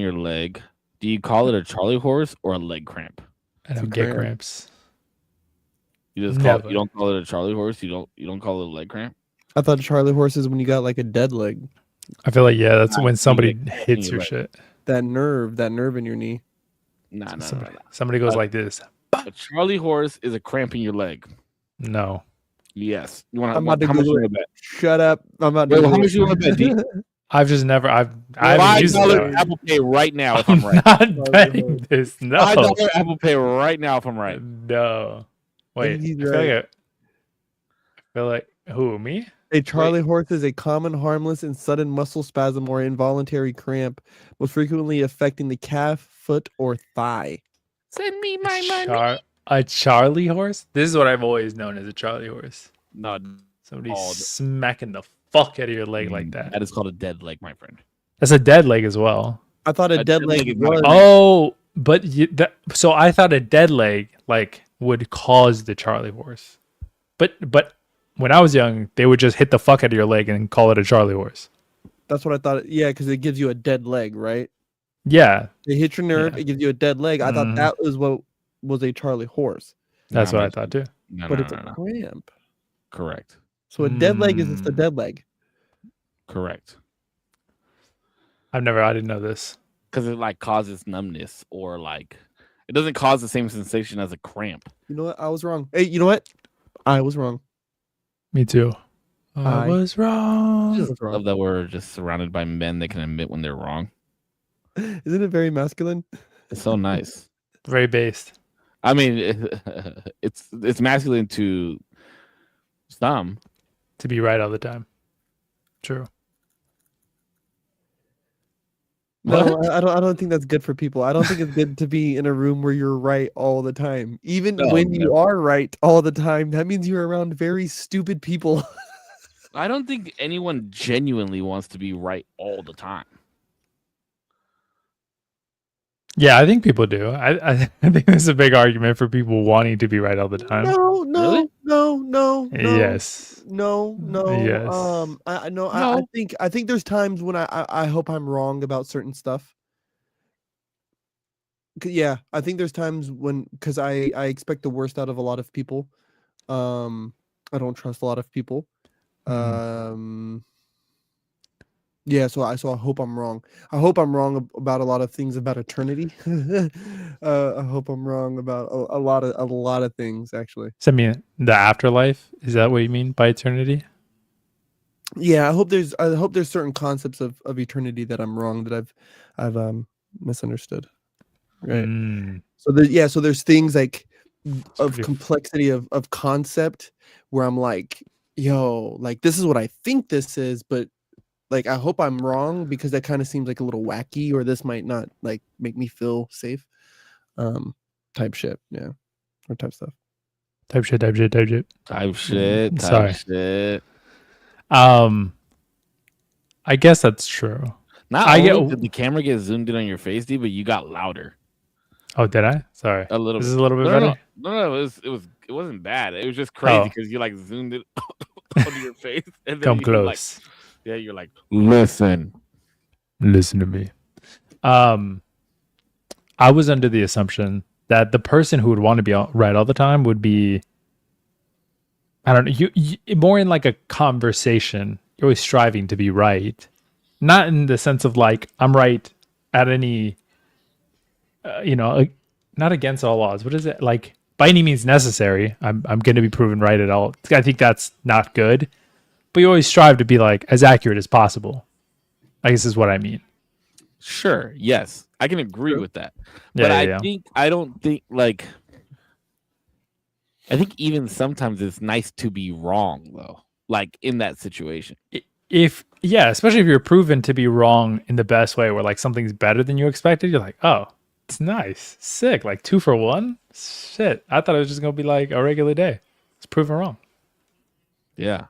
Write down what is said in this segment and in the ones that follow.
your leg, do you call it a Charlie horse or a leg cramp? I don't get cramps. You just call it, you don't call it a Charlie horse. You don't call it a leg cramp. I thought Charlie horse is when you got like a dead leg. I feel like that's when somebody hits your shit. That nerve in your knee. Nah. Somebody goes like this. A Charlie horse is a cramp in your leg. No. Yes. You want I'm about to how much you Google want to bet? Shut up. I'm about to Wait, how much you want to bet, D? I've just never. I haven't used it. Apple Pay right now if I'm right. Not betting this. No. $5 Apple Pay right now if I'm right. No. Wait. I feel like who, me? A Charlie horse is a common, harmless, and sudden muscle spasm or involuntary cramp, most frequently affecting the calf, foot, or thigh. Send me my money. A Charlie horse? This is what I've always known as a Charlie horse. No, somebody smacking the fuck out of your leg like that. That is called a dead leg, my friend. That's a dead leg as well. I thought a dead leg was. Oh, but so I thought a dead leg like would cause the Charlie horse. But when I was young, they would just hit the fuck out of your leg and call it a Charlie horse. That's what I thought. Yeah, because it gives you a dead leg, right? Yeah. They hit your nerve, it gives you a dead leg. I thought that was what was a Charlie horse. That's what I thought too. But it's a cramp. Correct. So a dead leg is just a dead leg. Correct. I didn't know this. Because it like causes numbness or like it doesn't cause the same sensation as a cramp. You know what? I was wrong. Hey, you know what? I was wrong. Me too. I was wrong. I love that we're just surrounded by men that can admit when they're wrong. Isn't it very masculine? It's so nice. Very based. I mean, it's masculine to some. To be right all the time. True. No, I don't think that's good for people. I don't think it's good to be in a room where you're right all the time. Even when you are right all the time, that means you're around very stupid people. I don't think anyone genuinely wants to be right all the time. Yeah, I think people do. I think there's a big argument for people wanting to be right all the time. No. Yes. No. Yes. I think there's times when I hope I'm wrong about certain stuff. Yeah, I think there's times when because I expect the worst out of a lot of people. I don't trust a lot of people. Yeah, so I hope I'm wrong. I hope I'm wrong about a lot of things about eternity. I hope I'm wrong about a lot of things actually. So I mean, the afterlife, is that what you mean by eternity? Yeah, I hope there's certain concepts of eternity that I'm wrong that I've misunderstood. Right. So there's things like of complexity of concept where I'm like, yo, like this is what I think this is, but like I hope I'm wrong because that kind of seems like a little wacky, or this might not like make me feel safe. Type shit, yeah, or type stuff. Type shit. Sorry. Shit. I guess that's true. Did the camera get zoomed in on your face, D, but you got louder. Oh, did I? Sorry. A little. This is a little bit better. No. It wasn't bad. It was just crazy because you like zoomed it onto your face and then come close. You're like, listen to me. I was under the assumption that the person who would want to be right all the time would be, I don't know, you more in like a conversation. You're always striving to be right, not in the sense of like I'm right at any, not against all laws. What is it like? By any means necessary. I'm going to be proven right at all. I think that's not good. But you always strive to be like as accurate as possible. I guess is what I mean. Sure. Yes, I can agree with that. But I think even sometimes it's nice to be wrong though. Like in that situation. Especially if you're proven to be wrong in the best way, where like something's better than you expected. You're like, oh, it's nice, sick. Like 2 for 1. Shit, I thought it was just gonna be like a regular day. It's proven wrong. Yeah.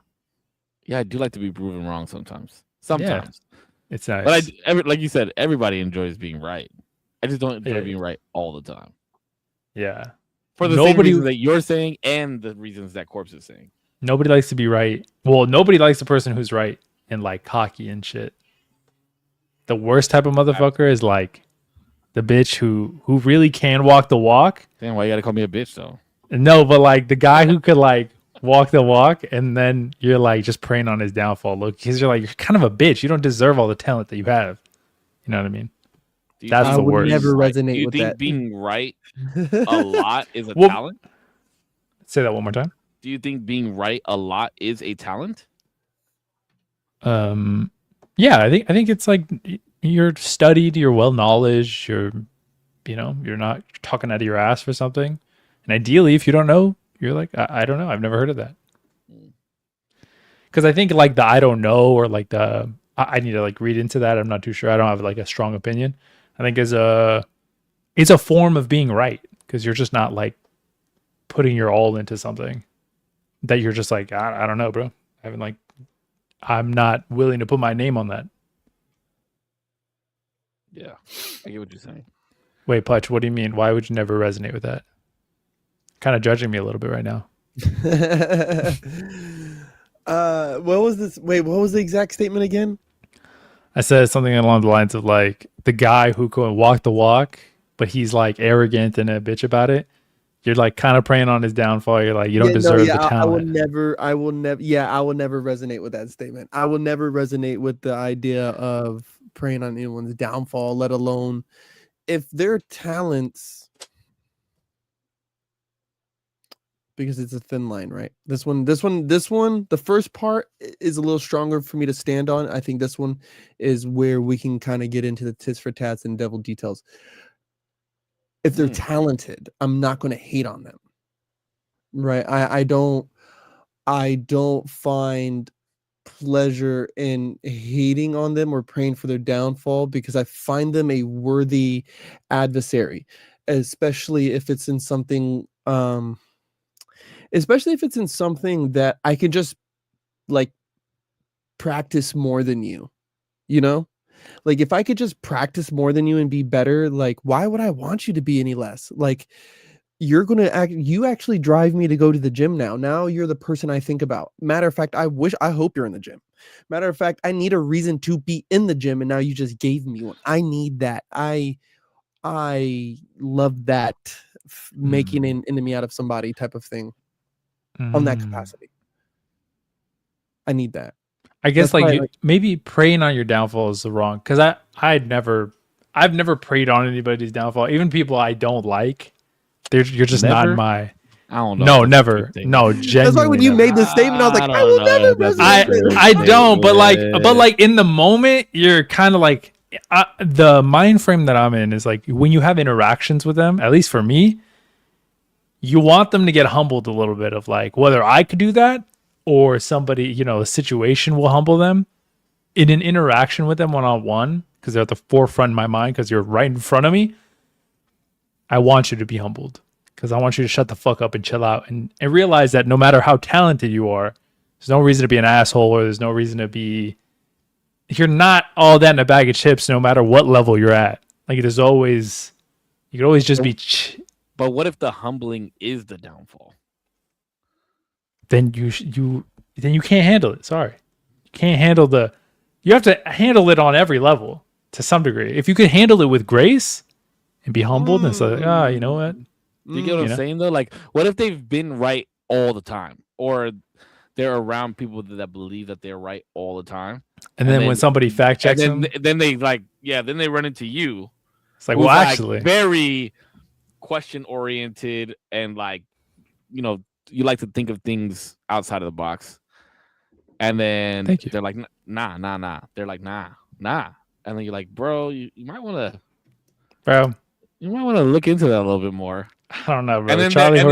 Yeah, I do like to be proven wrong sometimes. Yeah, it's nice. But like you said, everybody enjoys being right. I just don't enjoy being right all the time. Yeah. For the same reasons that you're saying and the reasons that Korpsx is saying. Nobody likes to be right. Well, nobody likes the person who's right and like cocky and shit. The worst type of motherfucker is like the bitch who really can walk the walk. Damn, why you gotta call me a bitch though? No, but like the guy who could like walk the walk, and then you're like just preying on his downfall. Look, because you're like, you're kind of a bitch. You don't deserve all the talent that you have. You know what I mean? That's I the would worst. never Do resonate you with think that. being right a lot is a Well- talent? Say that one more time. Do you think being right a lot is a talent? Yeah, I think it's like you're studied, you're well knowledge, you're not talking out of your ass for something. And ideally, if you don't know, you're like, I don't know, I've never heard of that. Because I think like the I don't know, or like the I need to like read into that. I'm not too sure. I don't have like a strong opinion. I think it's a form of being right, because you're just not like putting your all into something that you're just like, I don't know, bro. I'm not willing to put my name on that. Yeah, I get what you're saying. Wait, Putch, what do you mean? Why would you never resonate with that? Kind of judging me a little bit right now. What was this? Wait, what was the exact statement again? I said something along the lines of like the guy who can walk the walk, but he's like arrogant and a bitch about it. You're like kind of preying on his downfall. You're like, you don't deserve the talent. I will never resonate with that statement. I will never resonate with the idea of preying on anyone's downfall, let alone if their talents, because it's a thin line, right? This one, the first part is a little stronger for me to stand on. I think this one is where we can kind of get into the tits for tats and devil details. If they're talented, I'm not going to hate on them. Right. I don't find pleasure in hating on them or praying for their downfall, because I find them a worthy adversary, especially if it's in something that I can just like practice more than you, you know? Like if I could just practice more than you and be better, like why would I want you to be any less? Like you actually drive me to go to the gym now. Now you're the person I think about. Matter of fact, I hope you're in the gym. Matter of fact, I need a reason to be in the gym, and now you just gave me one. I need that. I love that making an enemy out of somebody type of thing on that capacity. I need that. I guess like maybe preying on your downfall is the wrong, because I've never preyed on anybody's downfall, even people I don't like. You're just not in my. I don't know. No, never. No, genuinely. That's why when you made the statement, I was like, I will never resonate. I don't, but like in the moment, you're kind of like the mind frame that I'm in is like when you have interactions with them. At least for me, you want them to get humbled a little bit, of like whether I could do that or somebody, a situation will humble them in an interaction with them one-on-one, because they're at the forefront in my mind, because you're right in front of me. I want you to be humbled, because I want you to shut the fuck up and chill out and realize that no matter how talented you are, there's no reason to be an asshole, or there's no reason to be, you're not all that in a bag of chips no matter what level you're at. Like you could always just be. But what if the humbling is the downfall? Then you can't handle it. Sorry, you can't handle you have to handle it on every level to some degree. If you could handle it with grace and be humbled and say, you know what? Do you get what I'm saying though? Like, what if they've been right all the time, or they're around people that believe that they're right all the time, and then when somebody fact checks them, then they then they run into you. It's like, well, actually, very question oriented, and like, you like to think of things outside of the box, and then they're like, nah. They're like, nah. And then you're like, bro, you might want to, look into that a little bit more. I don't know, bro. And then,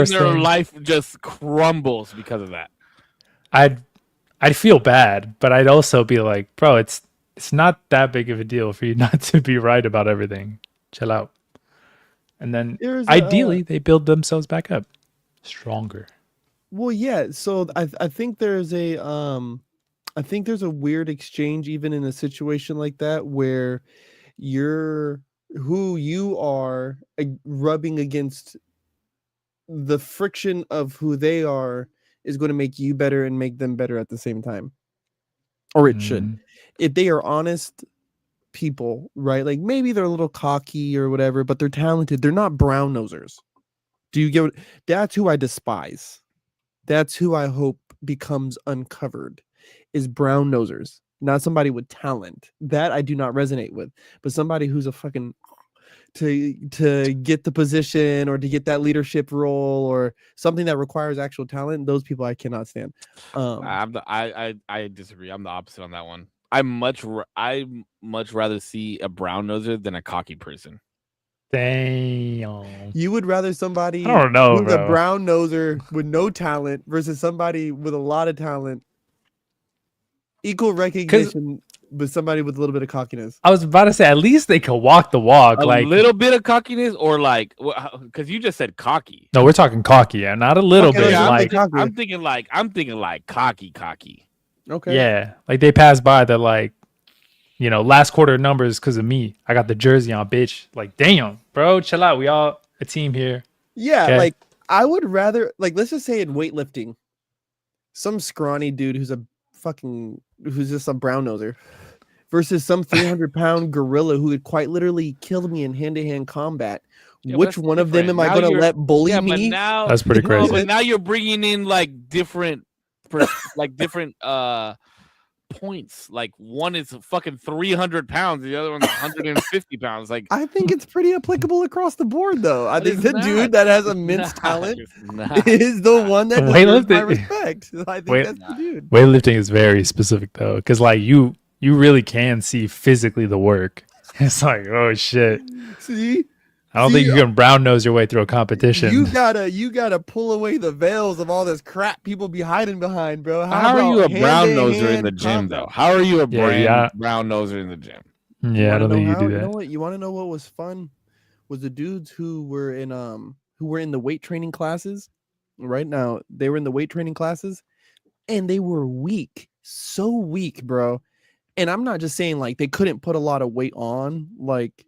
their life just crumbles because of that. I'd feel bad, but I'd also be like, bro, it's not that big of a deal for you not to be right about everything. Chill out. And then ideally they build themselves back up stronger. Well, yeah. So I think there's a weird exchange even in a situation like that, where who you are rubbing against the friction of who they are is going to make you better and make them better at the same time, or it should. If they are honest people, right? Like maybe they're a little cocky or whatever, but they're talented. They're not brown nosers. Do you get? That's who I despise. That's who I hope becomes uncovered, is brown nosers. Not somebody with talent. That I do not resonate with, but somebody who's a fucking to get the position or to get that leadership role or something that requires actual talent. Those people I cannot stand. I disagree. I'm the opposite on that one. I much rather see a brown noser than a cocky person. Damn. You would rather somebody I don't know, who's a bro. brown noser with no talent versus somebody with a lot of talent. Equal recognition, but somebody with a little bit of cockiness. I was about to say, at least they could walk the walk. A like little bit of cockiness, or like, because you just said cocky. No, we're talking cocky, yeah, not a little bit. Yeah, like I'm thinking like cocky. Okay. Yeah, like they pass by. They're like, last quarter numbers because of me. I got the jersey on, bitch. Like, damn, bro, chill out. We all a team here. Yeah, okay? like I would rather, like, let's just say in weightlifting, some scrawny dude who's just a brown noser versus some 300-pound gorilla who would quite literally kill me in hand-to-hand combat. Yeah, which one of them am I going to let bully me? Now, that's pretty crazy. But now you're bringing in like different points. Like one is fucking 300 pounds, the other one's 150 pounds. Like I think it's pretty applicable across the board, though. I think the dude that has immense talent is the one that deserves my respect. I think that's the dude. Weightlifting is very specific though, because like you really can see physically the work. It's like, oh shit. See? I don't think you can brown nose your way through a competition. You gotta pull away the veils of all this crap people be hiding behind, bro. How are you a brown noser in the gym, though? How are you a brown noser in the gym? Yeah, I don't think you do that. You know what? You want to know what was fun? Was the dudes who were in the weight training classes. Right now, they were in the weight training classes, and they were weak, so weak, bro. And I'm not just saying like they couldn't put a lot of weight on, like.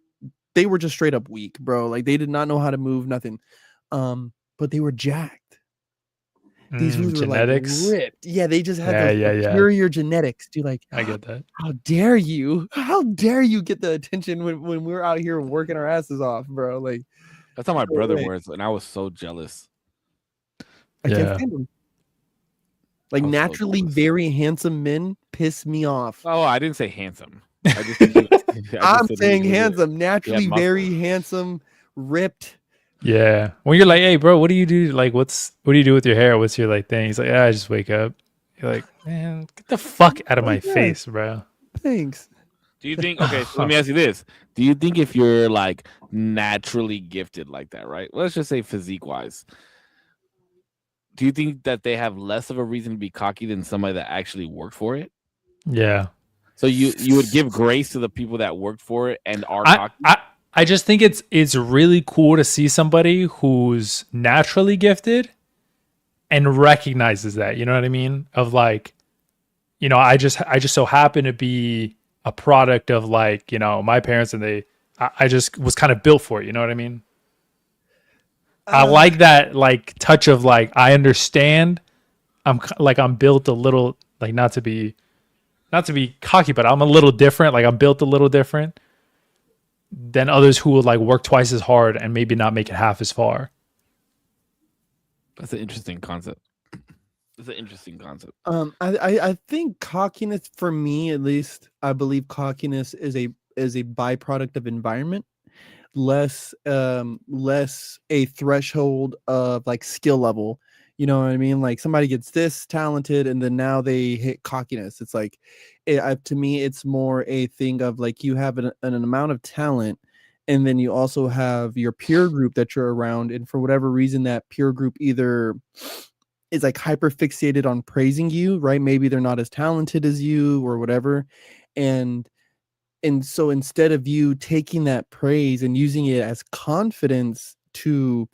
They were just straight up weak, bro. Like they did not know how to move, nothing. But they were jacked. These dudes were genetics? like ripped. Yeah, they just had superior genetics. Dude, like I get that. How dare you? How dare you get the attention when we're out here working our asses off, bro? Like that's how my brother was, and I was so jealous. I can't stand him. Like naturally very handsome men piss me off. Oh, I didn't say handsome. I'm saying handsome, naturally very handsome, ripped. Yeah. When you're like, hey, bro, what do you do? Like, what do you do with your hair? What's your like thing? He's like, I just wake up. You're like, man, get the fuck out of my face, bro. Thanks. Do you think? Okay, so let me ask you this: do you think if you're like naturally gifted like that, right? Let's just say physique-wise, do you think that they have less of a reason to be cocky than somebody that actually worked for it? Yeah. So you would give grace to the people that worked for it and are cocky? I just think it's really cool to see somebody who's naturally gifted and recognizes that, you know what I mean? Of like, I just so happen to be a product of like, my parents, and I just was kind of built for it, you know what I mean? I like that like touch of like, I understand I'm built a little, like not to be cocky, but I'm a little different. Like I'm built a little different than others who would like work twice as hard and maybe not make it half as far. That's an interesting concept. I think cockiness, for me at least, I believe cockiness is a byproduct of environment, less a threshold of like skill level. You know what I mean? Like somebody gets this talented and then now they hit cockiness. It's like, to me, it's more a thing of like you have an amount of talent, and then you also have your peer group that you're around. And for whatever reason, that peer group either is like hyper fixated on praising you, right? Maybe they're not as talented as you or whatever. And so instead of you taking that praise and using it as confidence to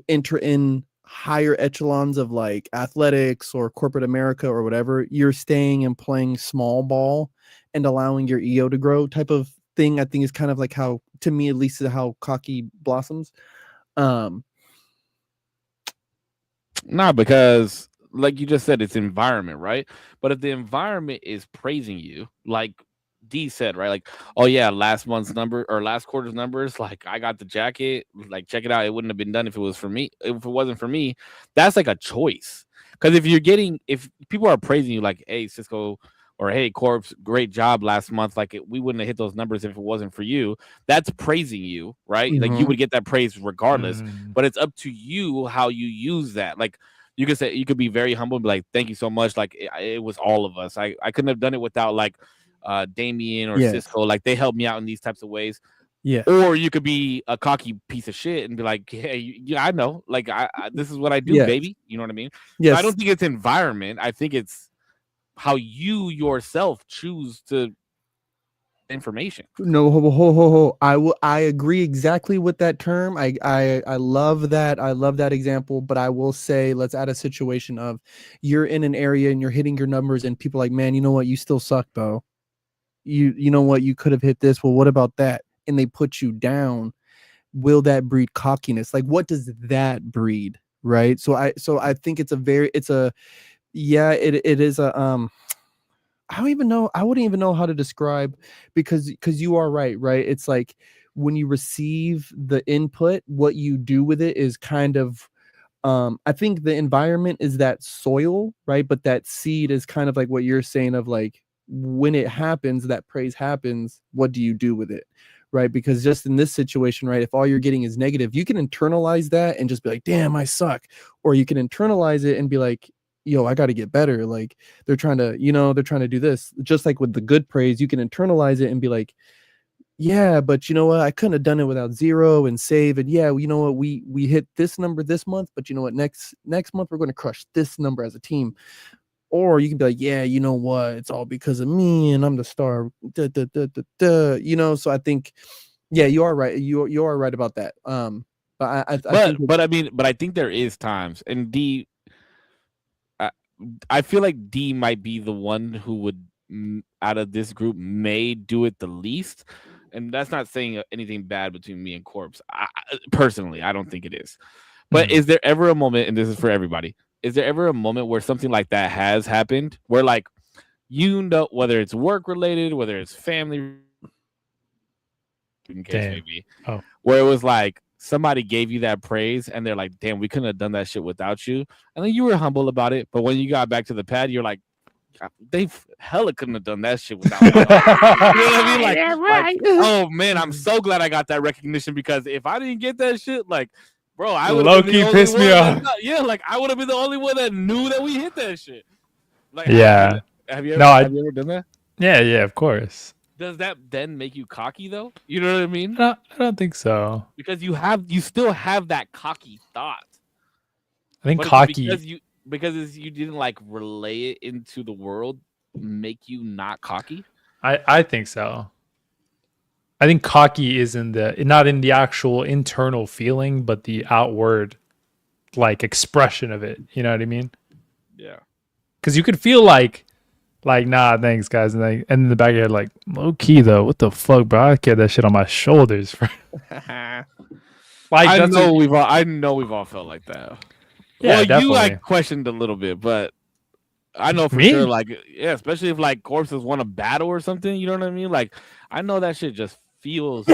enter in higher echelons of like athletics or corporate America or whatever, you're staying and playing small ball and allowing your ego to grow type of thing. I think is kind of like how, to me at least, how cocky blossoms. Because like you just said, it's environment, right? But if the environment is praising you, like D said, right? Like, oh yeah, last month's number or last quarter's numbers, like I got the jacket, like check it out. It wouldn't have been done if it was for me. If it wasn't for me, that's like a choice. Because if people are praising you, like, hey, Cisco, or hey, Korpsx, great job last month, like we wouldn't have hit those numbers if it wasn't for you. That's praising you, right? Like you would get that praise regardless. But it's up to you how you use that. Like you could say, you could be very humble and be like, thank you so much. Like it was all of us. I couldn't have done it without like Damien or Cisco. Like they helped me out in these types of ways. Yeah. Or you could be a cocky piece of shit and be like, hey, yeah, I know. Like I this is what I do, baby. You know what I mean? Yes. So I don't think it's environment. I think it's how you yourself choose to information. No, ho. I agree exactly with that term. I love that. I love that example. But I will say, let's add a situation of you're in an area and you're hitting your numbers, and people are like, man, you know what? You still suck though. You know what? You could have hit this. Well, what about that? And they put you down. Will that breed cockiness? Like, what does that breed? Right. So I think it is a I don't even know. I wouldn't even know how to describe because you are right. It's like when you receive the input, what you do with it is kind of I think the environment is that soil, right? But that seed is kind of like what you're saying of like when it happens, that praise happens, what do you do with it? Right. Because just in this situation, right, if all you're getting is negative, you can internalize that and just be like, damn, I suck. Or you can internalize it and be like, yo, I got to get better. Like they're trying to do this. Just like with the good praise, you can internalize it and be like, yeah, but you know what? I couldn't have done it without zero and save. And yeah, you know what? We hit this number this month, but you know what? Next month we're going to crush this number as a team. Or you can be like, yeah, you know what? It's all because of me and I'm the star. You know, so I think, yeah, you are right. You are right about that. But I think there is times, and D, I feel like D might be the one who would out of this group may do it the least, and that's not saying anything bad between me and Korpsx. Personally, I don't think it is. But is there ever a moment, and this is for everybody, is there ever a moment where something like that has happened, where like whether it's work related, whether it's family, maybe, where it was like somebody gave you that praise and they're like, damn, we couldn't have done that shit without you. And then you were humble about it. But when you got back to the pad, you're like, they hella couldn't have done that shit without me. You know what I mean? Like, yeah, right. Like, oh man, I'm so glad I got that recognition, because if I didn't get that shit, like, bro, I would have been the only one. Yeah, like I would have been the only one that knew that we hit that shit. Like, yeah. Have you ever done that? Yeah, of course. Does that then make you cocky though? You know what I mean? I don't think so. Because you still have that cocky thought. I think cocky because you didn't like relay it into the world, make you not cocky. I think so. I think cocky is not in the actual internal feeling, but the outward like expression of it. You know what I mean? Yeah. Because you could feel like nah, thanks guys, and in the back of your head, like, low key though, what the fuck, bro? I carry that shit on my shoulders. Like, I know we've all felt like that. Yeah, well, definitely. You like questioned a little bit, but I know for sure, like, yeah, especially if like Korpsx has won a battle or something, you know what I mean? Like, I know that shit just feels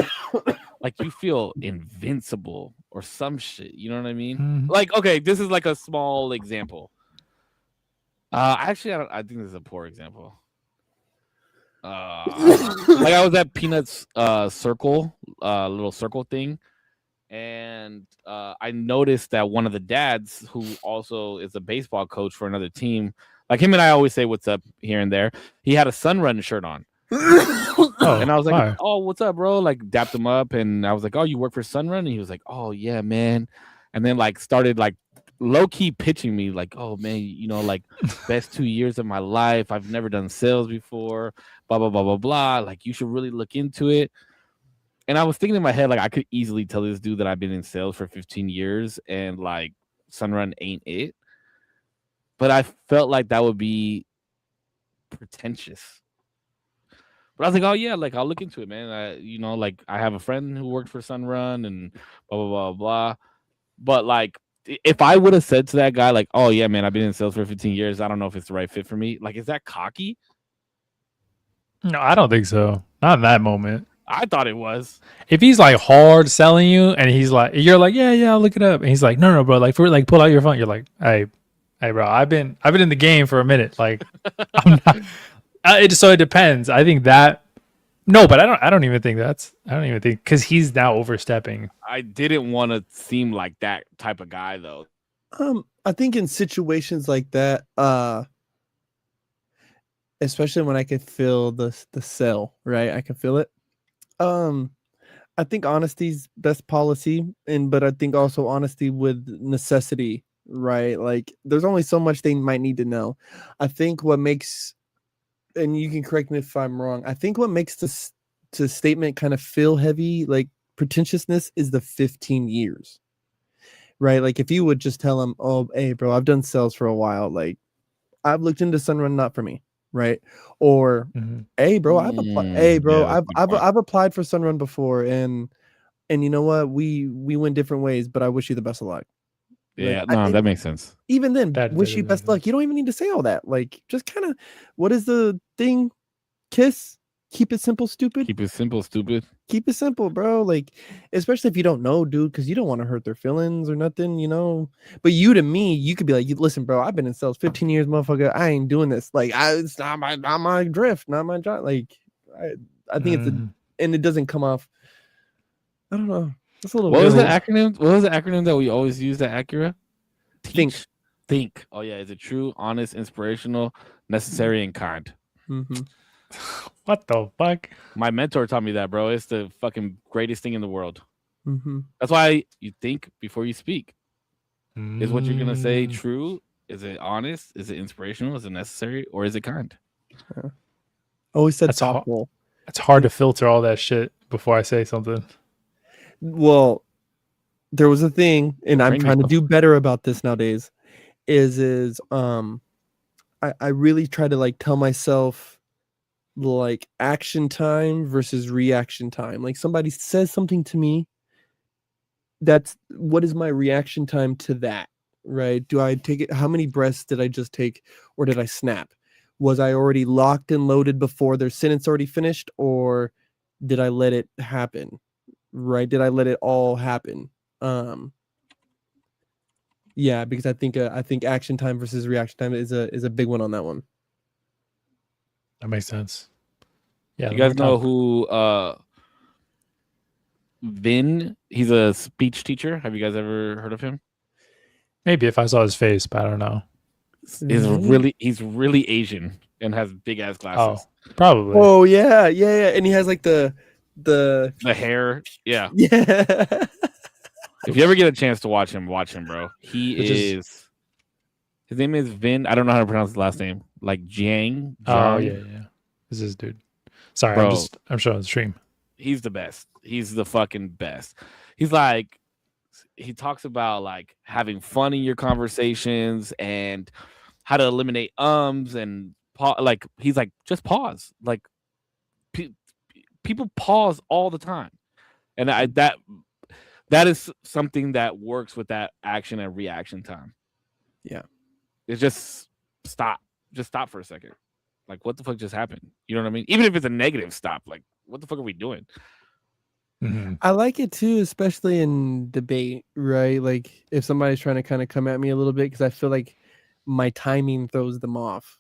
like you feel invincible or some shit. You know what I mean? Mm-hmm. Like, okay, this is like a small example. Actually, I think this is a poor example. Like I was at Peanut's circle, little circle thing, and I noticed that one of the dads, who also is a baseball coach for another team, like him and I always say what's up here and there, he had a Sunrun shirt on. And I was like, oh, what's up, bro? Like, dapped him up, and I was like, oh, you work for Sunrun? And he was like, oh yeah, man. And then like started like low-key pitching me like, oh man, you know, like best 2 years of my life, I've never done sales before, blah blah blah blah blah, like you should really look into it. And I was thinking in my head, like, I could easily tell this dude that I've been in sales for 15 years and like Sunrun ain't it. But I felt like that would be pretentious. But I was like, oh yeah, like I'll look into it, man. You know, like I have a friend who worked for Sunrun and blah blah blah blah. But like, if I would have said to that guy, like, oh yeah, man, I've been in sales for 15 years, I don't know if it's the right fit for me. Like, is that cocky? No, I don't think so. Not in that moment. I thought it was. If he's like hard selling you and he's like, you're like, yeah, I'll look it up. And he's like, no, bro, like for like pull out your phone. You're like, hey, bro, I've been in the game for a minute. Like, I'm not. So it depends. I think that. No, but I don't even think because he's now overstepping. I didn't want to seem like that type of guy though. I think in situations like that, especially when I can feel the sell, right? I can feel it. I think honesty's best policy, but I think also honesty with necessity, right? Like there's only so much they might need to know. I think what makes, and you can correct me if I'm wrong, I think what makes this statement kind of feel heavy, like pretentiousness, is the 15 years, right? Like if you would just tell them, oh, hey, bro, I've done sales for a while. Like I've looked into Sunrun, not for me, right? Or hey, bro, I've applied. Hey, bro, I've applied for Sunrun before, and you know what? We went different ways, but I wish you the best of luck. Yeah, like, that makes sense. Even then, wish you best luck. You don't even need to say all that. Like, just kind of, what is the thing? Kiss. Keep it simple, stupid. Keep it simple, stupid. Keep it simple, bro. Like, especially if you don't know, dude, because you don't want to hurt their feelings or nothing, you know. But you, to me, you could be like, listen, bro, I've been in sales 15 years, motherfucker. I ain't doing this. Like, it's not my drift, not my job. Like, I think it's and it doesn't come off. I don't know. That's a little. What was the acronym? What was the acronym that we always use at Acura? Think. Oh yeah, is it true, honest, inspirational, necessary, and kind? Mm-hmm. What the fuck? My mentor taught me that, bro. It's the fucking greatest thing in the world. Mm-hmm. That's why you think before you speak. Is what you're gonna say true? Is it honest? Is it inspirational? Is it necessary? Or is it kind? Yeah. Always said thoughtful. It's hard to filter all that shit before I say something. Well, there was a thing, and I'm trying to do better about this nowadays. I really try to like tell myself like action time versus reaction time. Like somebody says something to me, that's what is my reaction time to that, right? Do I take it? How many breaths did I just take, or did I snap? Was I already locked and loaded before their sentence already finished, or did I let it happen? Right? Did I let it all happen? Yeah, because I think action time versus reaction time is a big one on that one. That makes sense. Yeah, you guys know who Vin? He's a speech teacher. Have you guys ever heard of him? Maybe if I saw his face, but I don't know. He's really Asian and has big ass glasses. Oh, probably. Oh yeah, and he has like the hair. Yeah. Yeah. If you ever get a chance to watch him, bro. His name is Vin. I don't know how to pronounce his last name. Like Jiang. Oh yeah. This is dude. Sorry, bro, I'm showing the stream. He's the best. He's the fucking best. He's like, he talks about like having fun in your conversations and how to eliminate and like he's like, just pause. Like people pause all the time, and that is something that works with that action and reaction time. Yeah, it's just stop for a second. Like, what the fuck just happened? You know what I mean? Even if it's a negative stop, like, what the fuck are we doing? Mm-hmm. I like it too, especially in debate, right? Like if somebody's trying to kind of come at me a little bit, because I feel like my timing throws them off,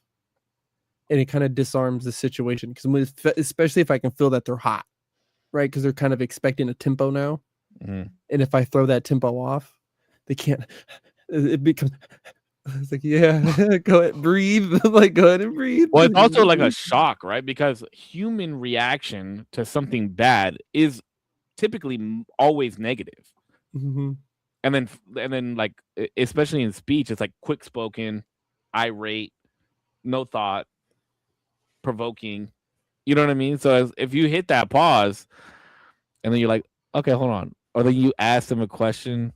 and it kind of disarms the situation. Because especially if I can feel that they're hot, right? Because they're kind of expecting a tempo now, and if I throw that tempo off, they can't. It becomes. It's like, yeah, go ahead, breathe. Like, go ahead and breathe. Well, it's also like a shock, right? Because human reaction to something bad is typically always negative. Mm-hmm. And then like, especially in speech, it's like quick spoken, irate, no thought, provoking. You know what I mean? So if you hit that pause and then you're like, okay, hold on. Or then you ask them a question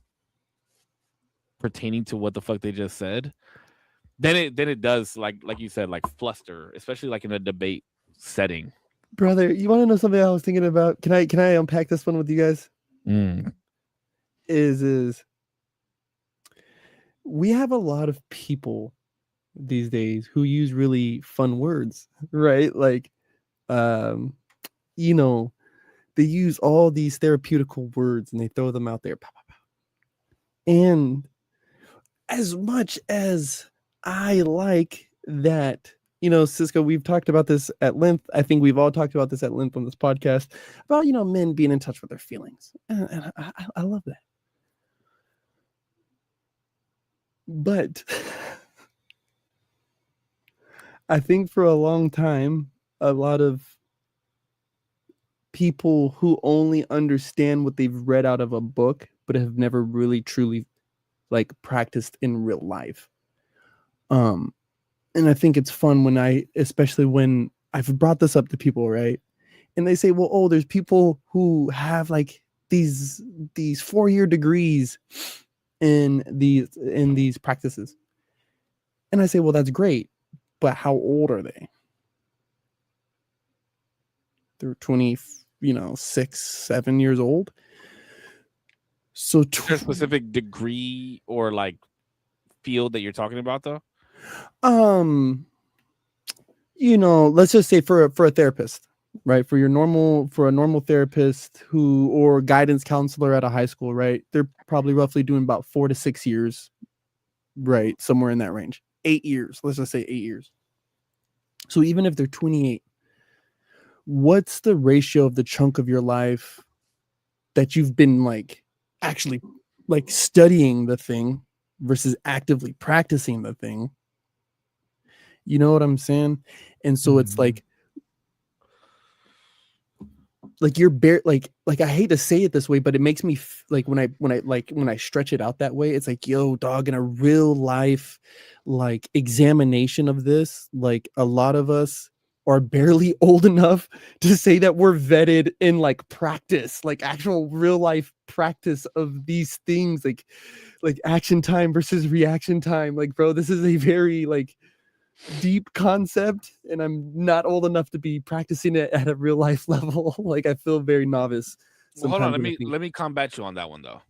pertaining to what the fuck they just said, then it does, like you said, like fluster, especially like in a debate setting. Brother, you want to know something I was thinking about? Can I unpack this one with you guys? Is we have a lot of people these days who use really fun words, right? Like you know, they use all these therapeutical words and they throw them out there. And as much as I like that, Cisco, we've talked about this at length. I think we've all talked about this at length on this podcast about, men being in touch with their feelings. And I love that. But I think for a long time, a lot of people who only understand what they've read out of a book, but have never really truly practiced in real life. And I think it's fun especially when I've brought this up to people, right? And they say, well, oh, there's people who have these 4-year degrees in these practices. And I say, well, that's great, but how old are they? They're 6, 7 years old. So a specific degree or field that you're talking about though? Let's just say for a therapist, right? For a normal therapist or guidance counselor at a high school, right? They're probably roughly doing about 4 to 6 years, right? Somewhere in that range. 8 years. Let's just say 8 years. So even if they're 28, what's the ratio of the chunk of your life that you've been actually studying the thing versus actively practicing the thing? You know what I'm saying? And so it's you're bare, I hate to say it this way, but it makes me when I stretch it out that way, it's yo, dog, in a real life examination of this, a lot of us are barely old enough to say that we're vetted in practice, actual real life practice of these things, like action time versus reaction time. Bro, this is a very deep concept, and I'm not old enough to be practicing it at a real life level. I feel very novice. Well, hold on, let me combat you on that one though.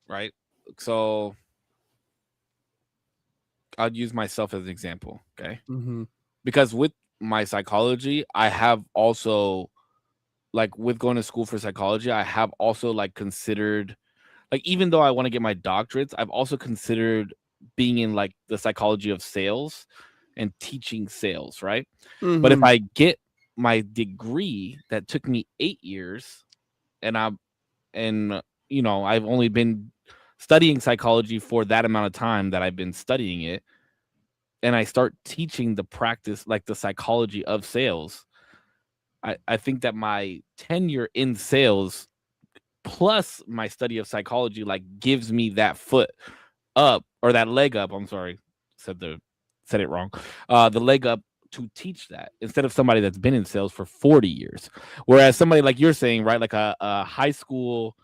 Right? So I'll use myself as an example, okay? Mm-hmm. Because with my psychology, I have also with going to school for psychology, I have also considered even though I want to get my doctorates, I've also considered being in the psychology of sales and teaching sales, right? Mm-hmm. But if I get my degree that took me 8 years and I've only been studying psychology for that amount of time that I've been studying it, and I start teaching the practice, the psychology of sales, I think that my tenure in sales plus my study of psychology gives me that foot up, or that leg up. I'm sorry, said it wrong. The leg up to teach that instead of somebody that's been in sales for 40 years. Whereas somebody like you're saying, right, a high school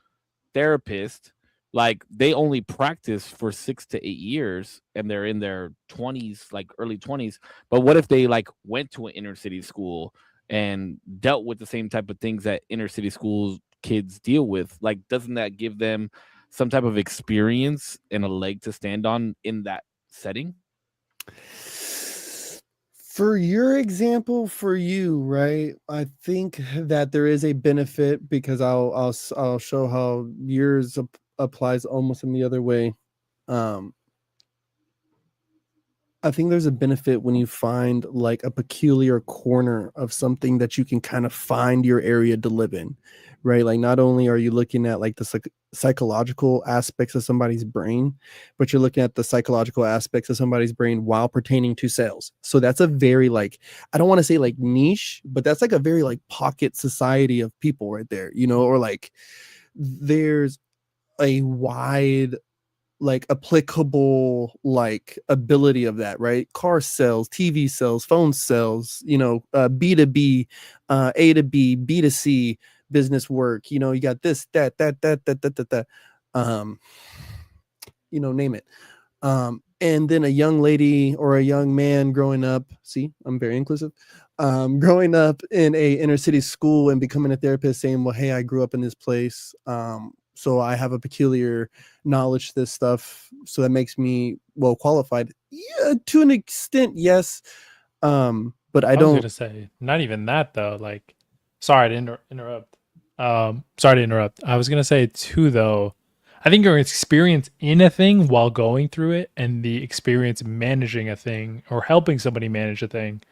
therapist, they only practice for 6 to 8 years and they're in their 20s, early 20s. But what if they went to an inner city school and dealt with the same type of things that inner city schools kids deal with? Doesn't that give them some type of experience and a leg to stand on in that setting? For your example, for you, right? I think that there is a benefit, because I'll show how yours applies almost in the other way. I think there's a benefit when you find a peculiar corner of something that you can kind of find your area to live in, right? Not only are you looking at the psychological aspects of somebody's brain, but you're looking at the psychological aspects of somebody's brain while pertaining to sales. So that's a very I don't want to say niche, but that's a very pocket society of people right there, or there's a wide applicable ability of that, right? Car sales, TV sales, phone sales, B2B, A to B, B to C business work. You got this, that, name it. And then a young lady or a young man growing up, see, I'm very inclusive, growing up in a inner city school and becoming a therapist, saying, well, hey, I grew up in this place. So I have a peculiar knowledge to this stuff. So that makes me well qualified. Yeah, to an extent, yes. But I was don't. gonna say not even that though. Like, sorry to interrupt. Sorry to interrupt. I was gonna say too though. I think your experience in a thing while going through it, and the experience managing a thing or helping somebody manage a thing,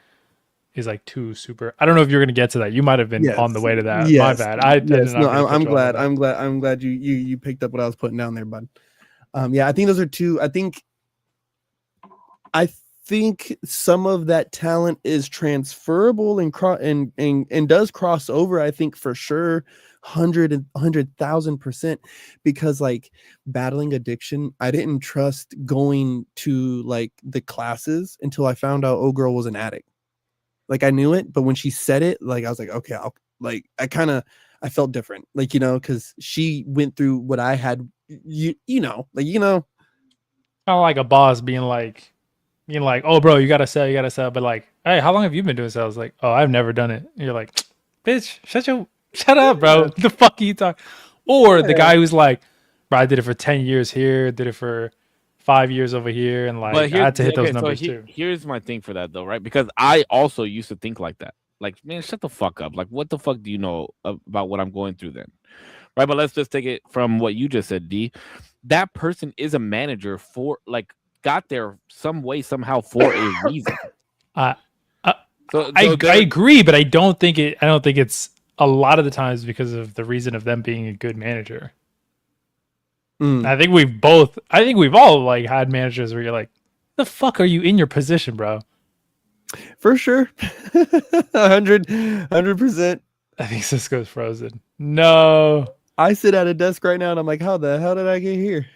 is like two super. I don't know if you're gonna get to that. You might have been on the way to that. My bad. I did yes. not. No, I'm glad. I'm glad you picked up what I was putting down there, bud. Yeah, I think those are two. I think some of that talent is transferable and does cross over. I think for sure, 100,000%, because like battling addiction, I didn't trust going to like the classes until I found out old girl was an addict. Like I knew it, but when she said it, like I was like, okay, I felt different, like, because she went through what I had, kind of like a boss being like, oh, bro, you gotta sell. But like, hey, how long have you been doing sales? Like, oh, I've never done it. And you're like, bitch, shut up, bro. The fuck are you talking? Or the guy who's like, bro, I did it for 10 years here, did it for 5 years over here, and like, I had to hit those numbers too. Here's my thing for that though, right? Because I also used to think like that. Like, man, shut the fuck up. Like, what the fuck do you know about what I'm going through then? Right? But let's just take it from what you just said, D. That person is a manager for like got there some way somehow for a reason. I agree, but I don't think it's a lot of the times because of the reason of them being a good manager. I think we've all like had managers where you're like, the fuck are you in your position, bro? For sure. 100%. I think Cisco's frozen. No. I sit at a desk right now and I'm like, how the hell did I get here?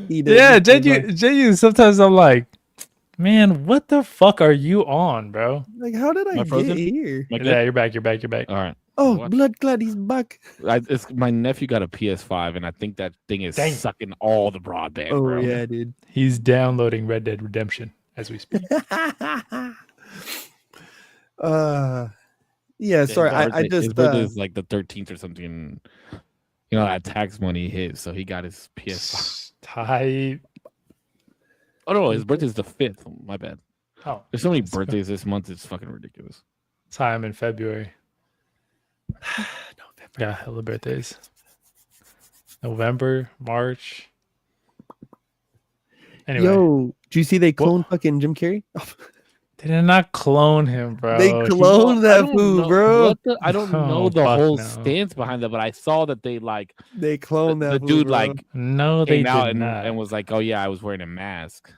Yeah, JU, sometimes I'm like, man, what the fuck are you on, bro? Like, how did I get here? Yeah, you're back. All right. Oh, what? Blood glad he's back. My nephew got a PS5, and I think that thing is sucking all the broadband. Oh, bro. yeah, dude. He's downloading Red Dead Redemption as we speak. Yeah, sorry. I just his birthday is like the 13th or something. That tax money hit, so he got his PS5. Tight. Oh no, his birthday is the 5th. My bad. Oh, there's so many birthdays this month. It's fucking ridiculous. Time in February. November. Yeah, hella birthdays. November, March. Anyway. Yo, do you see they cloned fucking Jim Carrey? They did not clone him, bro. They cloned that fool, bro. I don't know the whole stance behind that, but I saw that they cloned that the dude bro. Came out and was like, oh yeah, I was wearing a mask.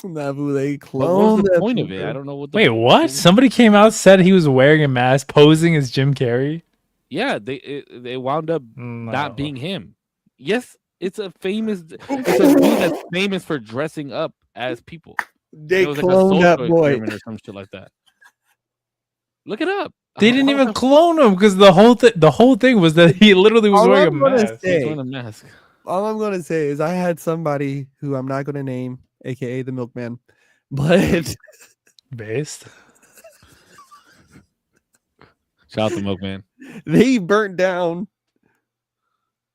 That fool, they cloned. What was the point of it? I don't know what. Wait, what? Somebody came out, said he was wearing a mask, posing as Jim Carrey. Yeah, they wound up not being him. Yes, it's a dude that's famous for dressing up as people. They cloned that boy or some shit like that. Look it up. They didn't even clone him because the whole thing was that he literally was wearing a mask. He was wearing a mask. All I'm gonna say is I had somebody who I'm not gonna name, aka the milkman, but based. Shout out to Milkman. They burnt down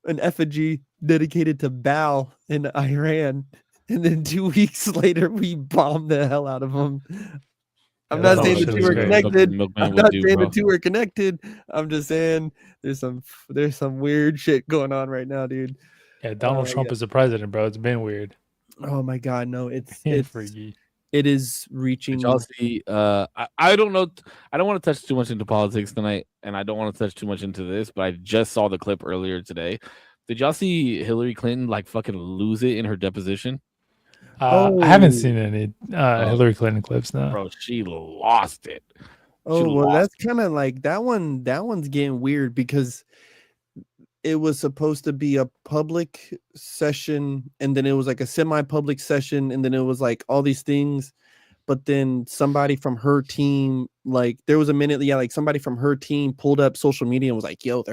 an effigy dedicated to Baal in Iran. And then 2 weeks later, we bombed the hell out of them. I'm not saying the two are connected. I'm not saying the two are connected. I'm just saying there's some weird shit going on right now, dude. Yeah, Donald Trump is the president, bro. It's been weird. Oh my god, no, it's freaky. It is reaching. Did y'all see? I don't know. I don't want to touch too much into politics tonight, and I don't want to touch too much into this. But I just saw the clip earlier today. Did y'all see Hillary Clinton like fucking lose it in her deposition? I haven't seen any Hillary Clinton clips now. Bro, she lost it. That's kind of like that one. That one's getting weird because it was supposed to be a public session, and then it was like a semi-public session, and then it was like all these things. But then somebody from her team, like there was a minute, like somebody from her team pulled up social media and was like, "Yo,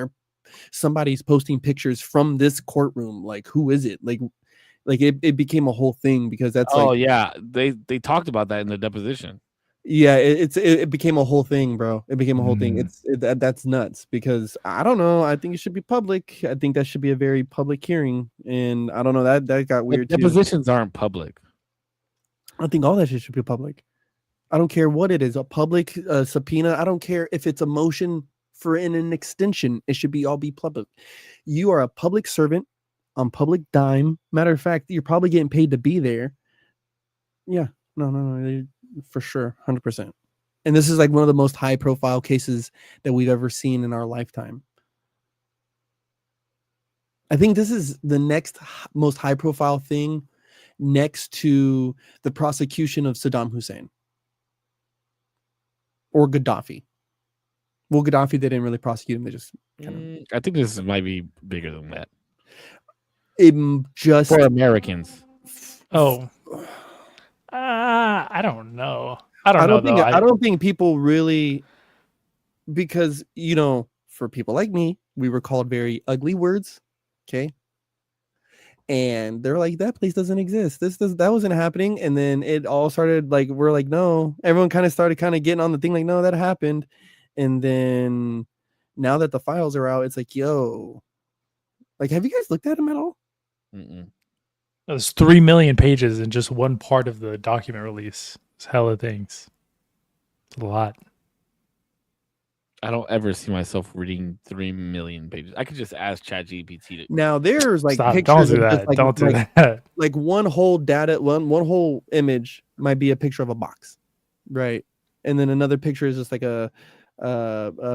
somebody's posting pictures from this courtroom. Like, who is it?" Like it became a whole thing because that's they talked about that in the deposition. Yeah, it became a whole thing, bro. It became a whole thing. That's nuts because I don't know. I think it should be public. I think that should be a very public hearing, and I don't know that got weird. Depositions aren't public. I think all that shit should be public. I don't care what it is, a public subpoena. I don't care if it's a motion for an extension. It should all be public. You are a public servant on public dime. Matter of fact, you're probably getting paid to be there. Yeah, no, for sure, 100%. And this is like one of the most high-profile cases that we've ever seen in our lifetime. I think this is the next most high-profile thing next to the prosecution of Saddam Hussein or Gaddafi. Well, Gaddafi, they didn't really prosecute him. They just kind of... I think this might be bigger than that. Just for Americans. Oh, I don't know. I don't think people really, because, you know, for people like me, we were called very ugly words. Okay. And they're like, that place doesn't exist. That wasn't happening. And then it all started like, we're like, no, everyone kind of started getting on the thing. Like, no, that happened. And then now that the files are out, it's like, yo, like, have you guys looked at them at all? Mm-mm. There's 3 million pages in just one part of the document release. It's hella things. It's a lot. I don't ever see myself reading 3 million pages. I could just ask ChatGPT to. Now there's like pictures. Don't do that. Don't do that. Like one whole one whole image might be a picture of a box, right? And then another picture is just like a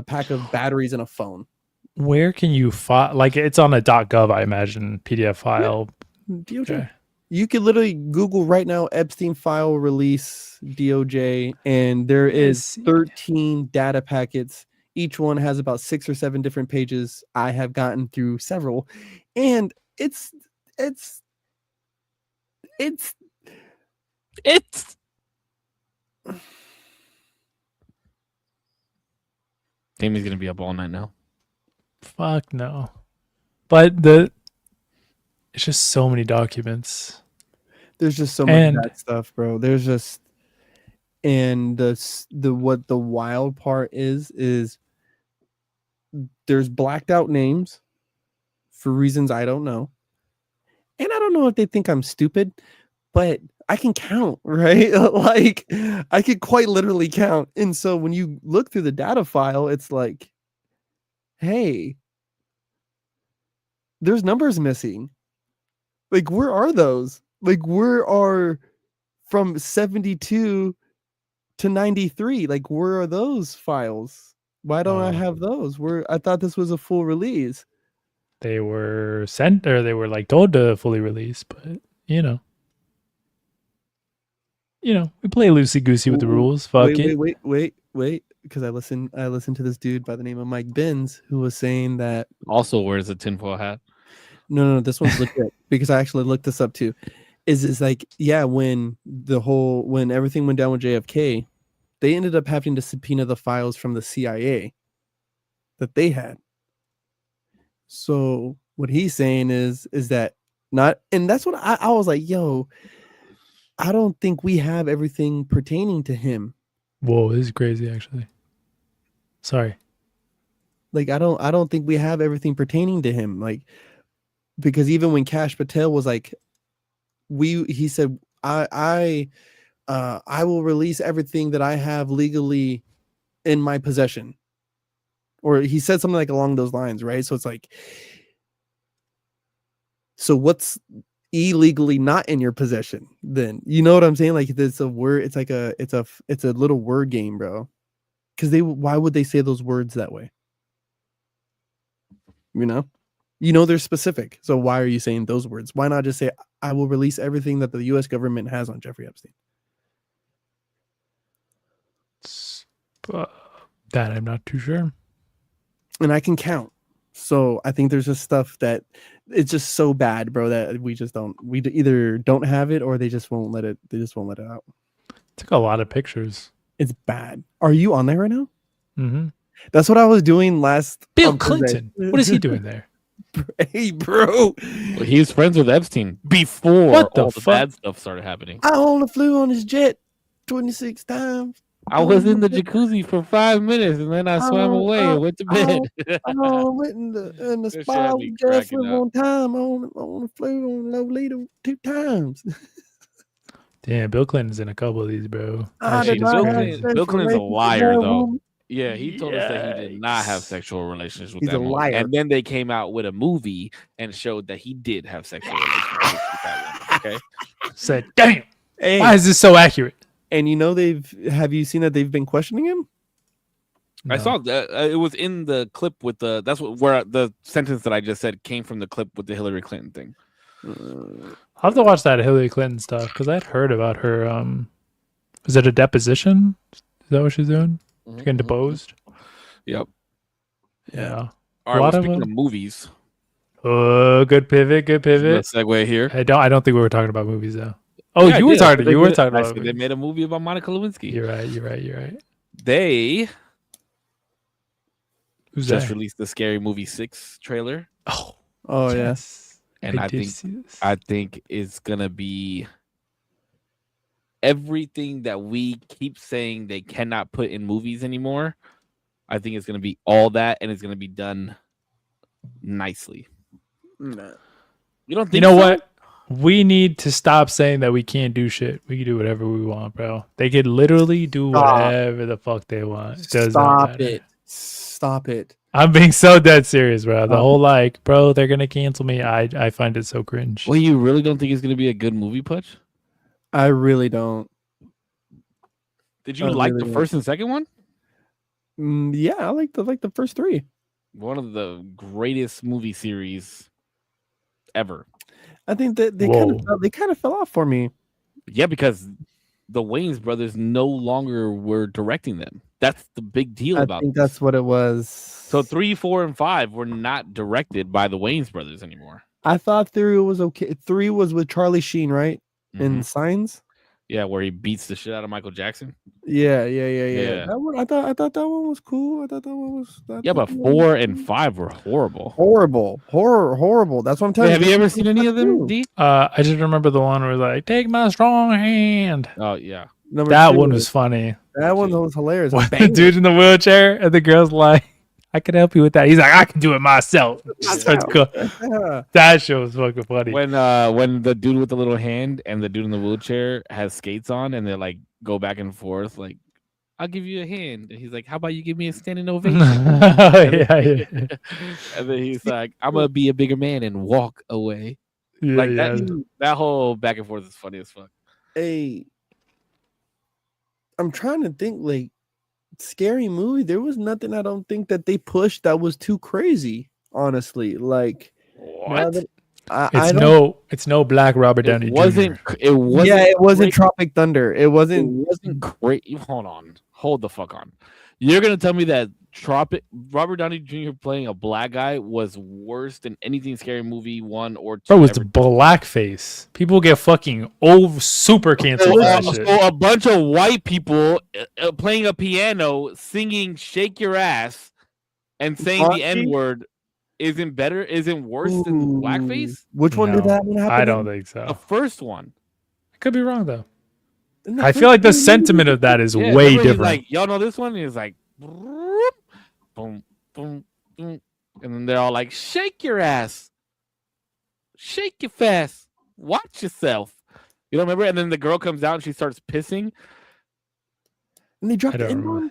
pack of batteries and a phone. Where can you find? Like it's on a .gov, I imagine, PDF file. Yeah. DOJ. Okay. You could literally Google right now Epstein file release DOJ, and there is 13 data packets. Each one has about 6 or 7 different pages. I have gotten through several, and it's Amy's gonna be up all night now. Fuck no. But it's just so many documents. There's just so much of that stuff, bro. There's just, and what the wild part is there's blacked out names for reasons I don't know. And I don't know if they think I'm stupid, but I can count, right? Like I could quite literally count. And so when you look through the data file, it's like, hey, there's numbers missing. Like, where are those? Like, where are from 72 to 93? Like, where are those files? Why don't I have those? I thought this was a full release. They were sent, or they were like told to fully release, but you know, we play loosey goosey with the rules. Fuck it. Wait, because I listened to this dude by the name of Mike Benz who was saying that also wears a tinfoil hat. No, this one's legit because I actually looked this up too. Is like, yeah, when everything went down with JFK, they ended up having to subpoena the files from the CIA that they had. So what he's saying is that not, and that's what I was like, yo, I don't think we have everything pertaining to him. Whoa, this is crazy, actually. Sorry. Like, I don't think we have everything pertaining to him. Like, because even when Kash Patel was like, he said, I will release everything that I have legally in my possession. Or he said something like along those lines, right? So it's like, so what's illegally not in your possession then? You know what I'm saying? Like, it's a word, it's like it's a little word game, bro. Because why would they say those words that way? You know they're specific. So why are you saying those words? Why not just say, I will release everything that the US government has on Jeffrey Epstein? That I'm not too sure. And I can count. So I think there's just stuff that it's just so bad, bro, that we either don't have it or they just won't let it out. Took a lot of pictures. It's bad. Are you on there right now? Mm-hmm. That's what I was doing last. Bill Clinton. What is he doing there? Hey, bro. Well, he was friends with Epstein before all the bad stuff started happening. I only flew on his jet 26 times. I was in the jacuzzi for 5 minutes and then I swam away and went to bed. I went in the spa with Jeffrey one time. I only flew on Lolita 2 times. Damn, Bill Clinton's in a couple of these, bro. Bill Clinton's a liar, though. Yeah, he told us that he did not have Yikes. sexual relations with He's that a woman. liar. And then they came out with a movie and showed that he did have sexual relations with that woman. Okay. Said, damn. Hey, Why is this so accurate? and you know have you seen that they've been questioning him? I saw that it was in the clip with where the sentence that I just said came from the clip with the Hillary Clinton thing. I'll have to watch that Hillary Clinton stuff because I'd heard about her. Is it a deposition? Is that what she's doing? She's getting deposed. Yep. Yeah. All right. Well, speaking of movies. Oh, good pivot. Good pivot. Segue here. I don't think we were talking about movies though. Oh, Yeah, you were talking about. Actually, they made a movie about Monica Lewinsky. You're right. They Who's just that? released the Scary Movie 6 trailer. Oh yes. And I think it's gonna be everything that we keep saying they cannot put in movies anymore. I think it's gonna be all that, and it's gonna be done nicely. No. You don't think? You know so? what? We need to stop saying that we can't do shit. We can do whatever we want, bro. They could literally do whatever the fuck they want. Stop it. I'm being so dead serious, bro. The whole bro, they're gonna cancel me. I find it so cringe. Well, you really don't think it's gonna be a good movie, Putch? I really don't. Did you like the first and second one? Yeah, I like the first three. One of the greatest movie series ever. I think that they kind of fell off for me. Yeah, because the Wayans brothers no longer were directing them. That's the big deal about I think that's what it was. So 3, 4, and 5 were not directed by the Wayans brothers anymore. I thought 3 was okay. 3 was with Charlie Sheen, right? In Signs. Yeah, where he beats the shit out of Michael Jackson. Yeah. That one, I thought that one was cool. I thought that one was. But 4 and 5 were horrible. Horrible. That's what I'm telling you. Have you ever seen any of them, D? I just remember the one where take my strong hand. Oh yeah, that one was funny. That one was hilarious. The dude in the wheelchair and the girl's like, I can help you with that. He's like, I can do it myself. That show was fucking funny. When the dude with the little hand and the dude in the wheelchair has skates on and they go back and forth, I'll give you a hand. And he's like, how about you give me a standing ovation? Yeah. And then he's like, I'm gonna be a bigger man and walk away. That whole back and forth is funny as fuck. Hey, I'm trying to think Scary Movie. There was nothing I don't think that they pushed that was too crazy. Honestly, what? It's no Black Robert Downey Jr. It wasn't Tropic Thunder. It wasn't great. Hold the fuck on. You're gonna tell me that Robert Downey Jr. playing a black guy was worse than anything Scary Movie 1 or 2? Bro, it's blackface. People get fucking super canceled. So a bunch of white people playing a piano, singing "Shake Your Ass" and saying the N-word isn't worse than blackface? Which one did that one happen? I don't think so. The first one. I could be wrong though. I feel like the sentiment of that is way different. Y'all know this one? He's like, boom, boom, boom. And then they're all like, shake your ass. Shake your fast. Watch yourself. You don't remember? And then the girl comes out and she starts pissing. And they dropped the N-word?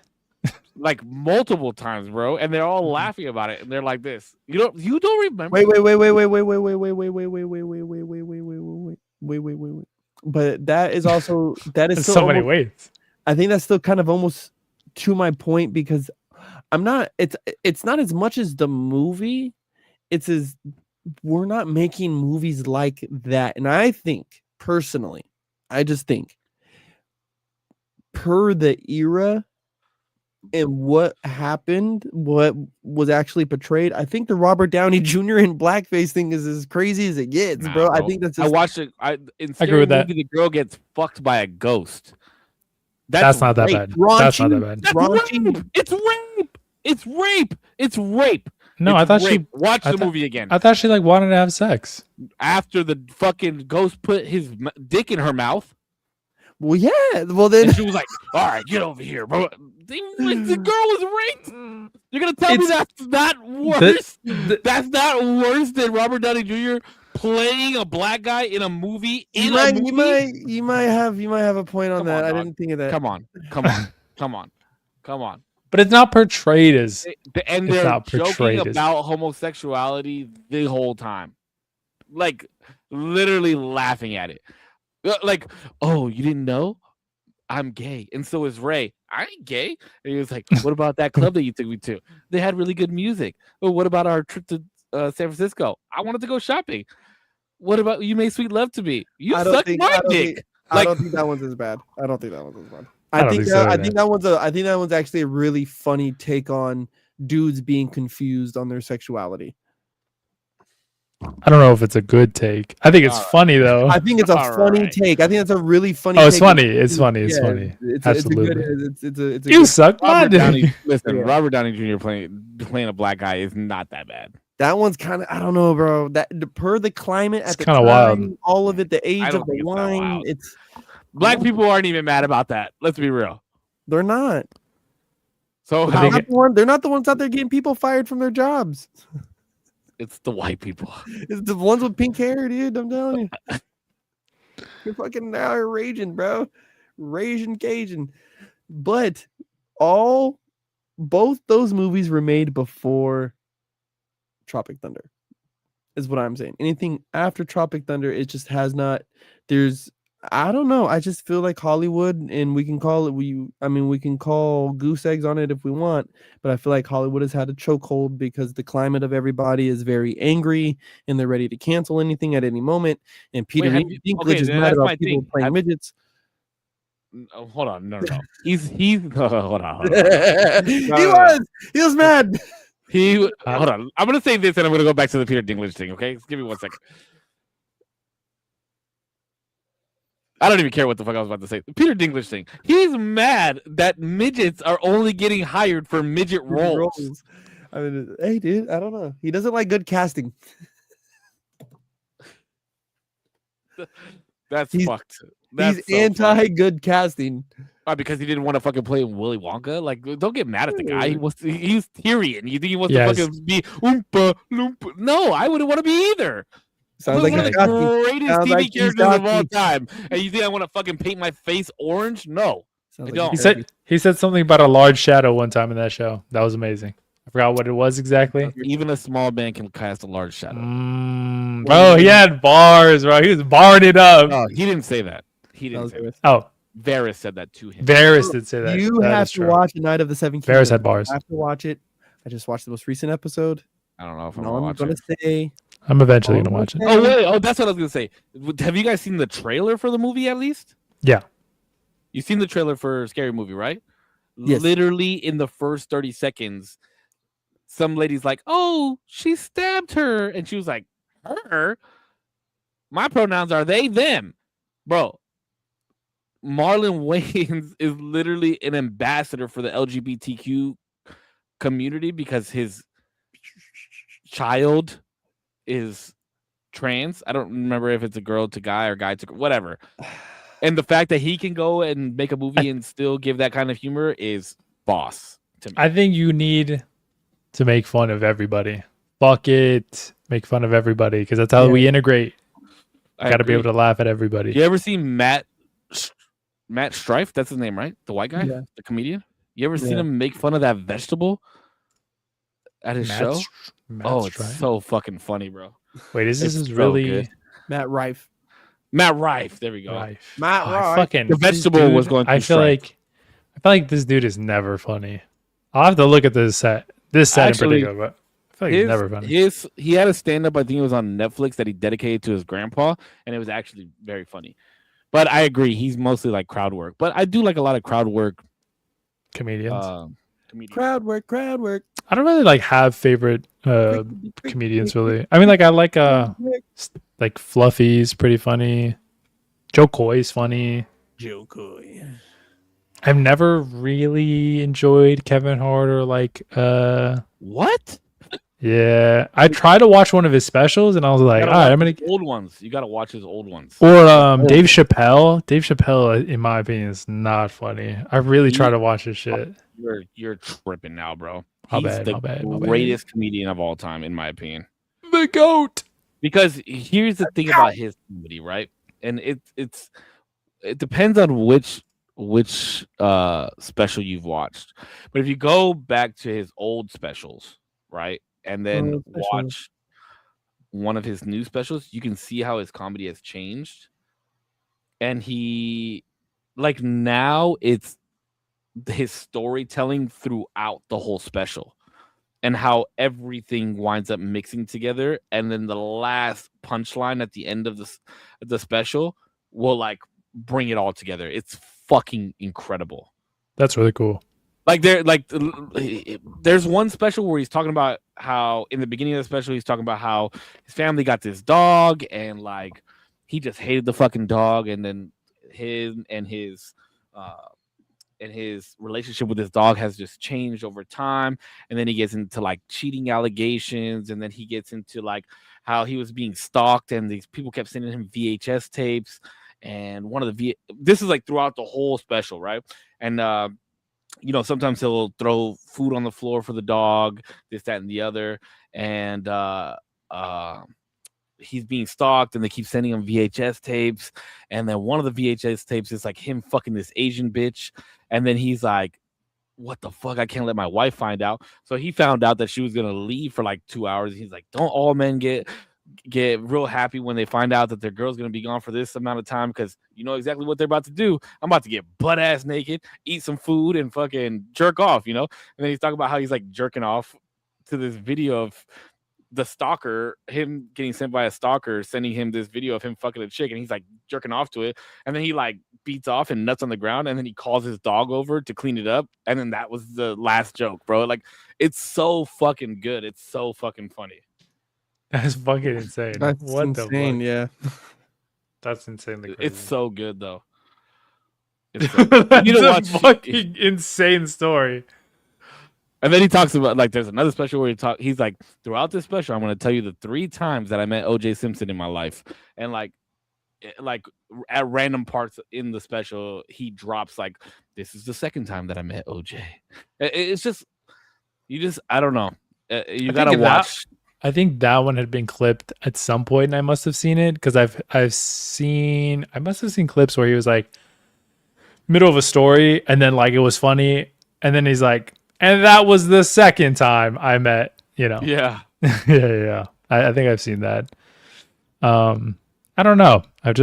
Multiple times, bro. And they're all laughing about it. And they're like this. You don't remember? Wait. But that is also still so many ways. I think that's still kind of almost to my point because it's not as much as the movie. It's as we're not making movies like that. And I think personally, I just think per the era and what happened, what was actually portrayed, I think the Robert Downey Jr. in blackface thing is as crazy as it gets, bro. I think that's. I watched it. In Scary Movie, that. The girl gets fucked by a ghost. That's not that bad. That's not that bad. Rape. It's rape. It's rape. It's rape. No, I thought she watched the movie again. I thought she wanted to have sex after the fucking ghost put his dick in her mouth. Well, yeah. Well, then and she was like, "All right, get over here, bro." The girl was raped. You're gonna tell me that's not worse? That's not worse than Robert Downey Jr. playing a black guy in a movie. You might have a point on that. I didn't think of that. Come on. But it's not portrayed as. And they're joking about homosexuality the whole time, like literally laughing at it. Like, oh, you didn't know? I'm gay, and so is Ray. I ain't gay. And he was like, what about that club that you took me to? They had really good music. Oh, what about our trip to San Francisco? I wanted to go shopping. What about you made sweet love to me? You sucked my dick. I don't think that one's as bad. I think that one's actually a really funny take on dudes being confused on their sexuality. I don't know if it's a good take. I think it's funny though. I think it's a funny take. I think it's a really funny. Oh, it's funny. It's funny. It's funny. Absolutely. It's you suck my dick. Listen, Robert Downey Jr. playing a black guy is not that bad. That one's kind of, I don't know, bro. That per the climate at the kind of wild. All of it, the age of the wine. It's black people aren't even mad about that. Let's be real. They're not. So they're not the ones out there getting people fired from their jobs. It's the white people. It's the ones with pink hair, dude. I'm telling you. You're fucking now raging, bro. Raging Cajun. But both those movies were made before Tropic Thunder. Is what I'm saying. Anything after Tropic Thunder, it just has not. I don't know. I just feel like Hollywood, and we can call it. We can call goose eggs on it if we want, but I feel like Hollywood has had a chokehold because the climate of everybody is very angry and they're ready to cancel anything at any moment. And Peter Dinklage is mad about people playing midgets. Oh, hold on, no. He's hold on. He was mad. Hold on. I'm gonna say this, and I'm gonna go back to the Peter Dinklage thing. Okay, just give me 1 second. I don't even care what the fuck I was about to say. The Peter Dinklage thing. He's mad that midgets are only getting hired for midget roles. I mean, hey, dude, I don't know. He doesn't like good casting. That's fucked. He's anti-good casting. Because he didn't want to fucking play Willy Wonka. Like, don't get mad at the guy. He's Tyrion. You think he wants to fucking be Oompa Loompa? No, I wouldn't want to be either. Sounds like one of the greatest TV characters of all time. And you think I want to fucking paint my face orange? No, I don't. He said something about a large shadow one time in that show. That was amazing. I forgot what it was exactly. Even a small man can cast a large shadow. Bro, he had bars, bro. He was barring it up. Oh, he didn't say that. He didn't say that. Oh. Varys said that to him. Varys did say that. You have to watch The Night of the Seven Kingdoms. Varys had bars. I have to watch it. I just watched the most recent episode. I don't know if I'm going to say. I'm eventually going to watch it. Oh, wait. Oh, that's what I was going to say. Have you guys seen the trailer for the movie at least? Yeah. You've seen the trailer for Scary Movie, right? Yes. Literally in the first 30 seconds, some lady's like, oh, she stabbed her. And she was like, her? My pronouns are they, them. Bro, Marlon Wayans is literally an ambassador for the LGBTQ community because his child is trans. I don't remember if it's a girl to guy or guy to whatever. And the fact that he can go and make a movie and still give that kind of humor is boss to me. I think you need to make fun of everybody. Fuck it. Make fun of everybody because that's how we integrate. Got to be able to laugh at everybody. You ever seen Matt Strife? That's his name, right? The white guy? Yeah. The comedian? You ever seen him make fun of that vegetable at his show? It's so fucking funny, bro. Wait, is this really good. Matt Rife? Matt Rife. There we go. Matt Rife. Fucking the vegetable was going through I feel like this dude is never funny. I'll have to look at this set. Actually, in particular, but I feel like he's never funny. He had a stand-up, I think it was on Netflix, that he dedicated to his grandpa, and it was actually very funny. But I agree, he's mostly like crowd work. But I do like a lot of crowd work comedians. Crowd work. I don't really like have favorite comedians really. I mean, like I like Fluffy's pretty funny. Joe Coy's funny. Joe Coy. I've never really enjoyed Kevin Hart or like what? Yeah, I tried to watch one of his specials and I was like, all right, I'm gonna old ones. You gotta watch his old ones. Or Dave Chappelle. Dave Chappelle, in my opinion, is not funny. I really try to watch his shit. You're tripping now, bro. My He's bad. the greatest comedian of all time, in my opinion. The GOAT. Because here's the thing about his comedy, right? And it depends on which special you've watched. But if you go back to his old specials, right, and then watch one of his new specials, you can see how his comedy has changed. And he, like, now it's his storytelling throughout the whole special and how everything winds up mixing together, and then the last punchline at the end of the special will like bring it all together. It's fucking incredible. That's really cool. Like there's one special where he's talking about how in the beginning of the special he's talking about how his family got this dog and like he just hated the fucking dog, and then his relationship with his dog has just changed over time. And then he gets into like cheating allegations, and then he gets into like how he was being stalked and these people kept sending him VHS tapes. And one of this is like throughout the whole special, right? And sometimes he'll throw food on the floor for the dog, this, that, and the other. And he's being stalked, and they keep sending him VHS tapes. And then one of the VHS tapes is like him fucking this Asian bitch. And then he's like, what the fuck? I can't let my wife find out. So he found out that she was gonna leave for like 2 hours. He's like, don't all men get real happy when they find out that their girl's gonna be gone for this amount of time, because you know exactly what they're about to do. I'm about to get butt ass naked, eat some food, and fucking jerk off, And then he's talking about how he's like jerking off to this video of the stalker, him getting sent by a stalker, sending him this video of him fucking a chick, and he's like jerking off to it. And then he like beats off and nuts on the ground, and then he calls his dog over to clean it up. And then that was the last joke, bro. Like, it's so fucking good. It's so fucking funny. That's fucking insane. That's what insane, the fuck? yeah. That's insanely crazy. It's so good though. That's a fucking insane story. And then he talks about like there's another special where he's like, throughout this special, I'm going to tell you the 3 times that I met OJ Simpson in my life. And like at random parts in the special, he drops like, this is the 2nd time that I met OJ. It's just, I don't know. You got to watch. I think that one had been clipped at some point, and I must have seen it because I must have seen clips where he was like middle of a story, and then like it was funny, and then he's like, and that was the 2nd time I met, Yeah. yeah. I think I've seen that. I don't know. I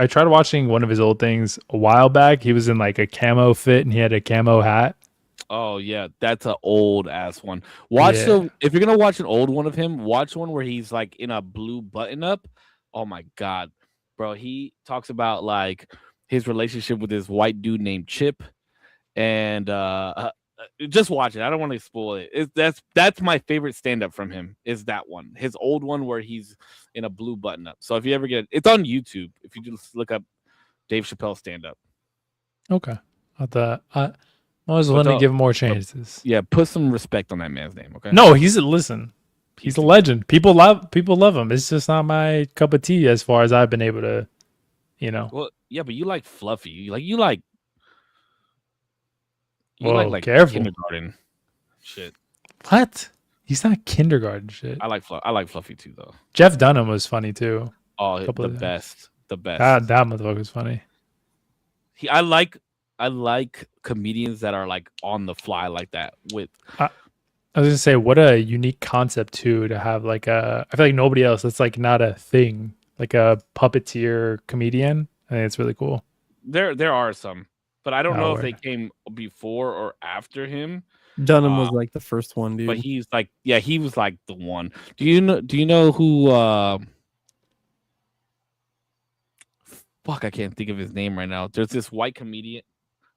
tried watching one of his old things a while back. He was in like a camo fit, and he had a camo hat. Oh yeah, that's an old ass one. If you're gonna watch an old one of him, watch one where he's like in a blue button up. Oh my god, bro! He talks about like his relationship with this white dude named Chip, and just watch it. I don't want to spoil it. That's my favorite stand up from him. Is that one? His old one where he's in a blue button up. So if you ever get it's on YouTube. If you just look up Dave Chappelle stand up. Okay, I was willing to give him more chances. Yeah, put some respect on that man's name, okay? No, he's a legend. People love him. It's just not my cup of tea as far as I've been able to, Well, yeah, but you like fluffy. You like careful. Kindergarten shit. What? He's not kindergarten shit. I like fluffy too, though. Jeff Dunham was funny too. Oh, the best. That motherfucker was funny. I like comedians that are like on the fly like that. I was gonna say, what a unique concept too to have like I feel like nobody else. That's like not a thing. Like a puppeteer comedian. I think it's really cool. There are some, but I don't know if they came before or after him. Dunham was like the first one, dude. But he's like, yeah, he was like the one. Do you know who? Fuck, I can't think of his name right now. There's this white comedian,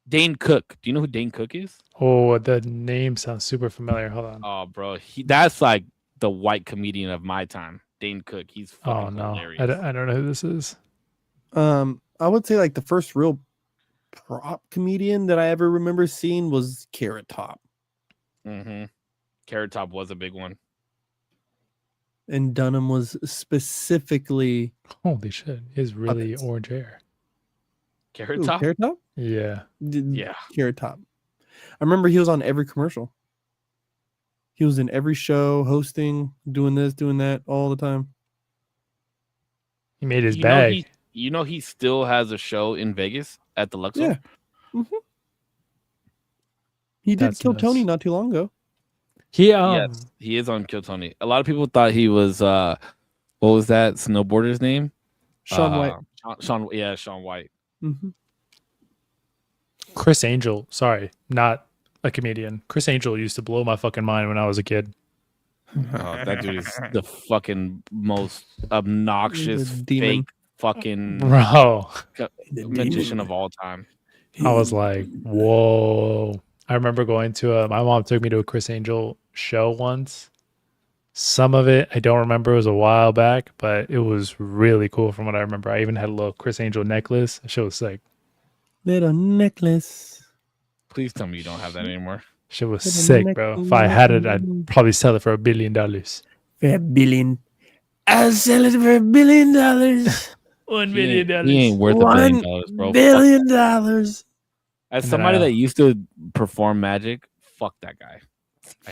Dane Cook. Do you know who Dane Cook is? Oh, the name sounds super familiar. Hold on. Oh, bro, that's like the white comedian of my time. Dane Cook. He's fucking hilarious. I don't know who this is. I would say like the first real prop comedian that I ever remember seeing was Carrot Top. Mm-hmm. Carrot Top was a big one. And Dunham was specifically. Holy shit! He has really orange hair. Carrot Top? Carrot Top? Yeah. Yeah. Carrot Top. I remember he was on every commercial. He was in every show, hosting, doing this, doing that all the time. He made his bag. He still has a show in Vegas at the Luxor. Yeah. Mm-hmm. He did Kill Tony not too long ago. Yes, he is on Kill Tony. A lot of people thought he was what was that snowboarder's name? Shaun White. Shaun White. Mm-hmm. Chris Angel. Sorry, not a comedian. Chris Angel used to blow my fucking mind when I was a kid. Oh, that dude is the fucking most obnoxious fake fucking magician of all time. I was like, whoa. I remember going to my mom took me to a Chris Angel show once. Some of it I don't remember. It was a while back, but it was really cool from what I remember. I even had a little Chris Angel necklace. That shit was sick. Little necklace. Please tell me you don't have that anymore. Shit was sick, bro. If I had it, I'd probably sell it for $1 billion. For $1 billion. I'll sell it for $1 billion. $1 billion. He ain't worth $1 billion, bro. $1 billion. As somebody that used to perform magic, fuck that guy.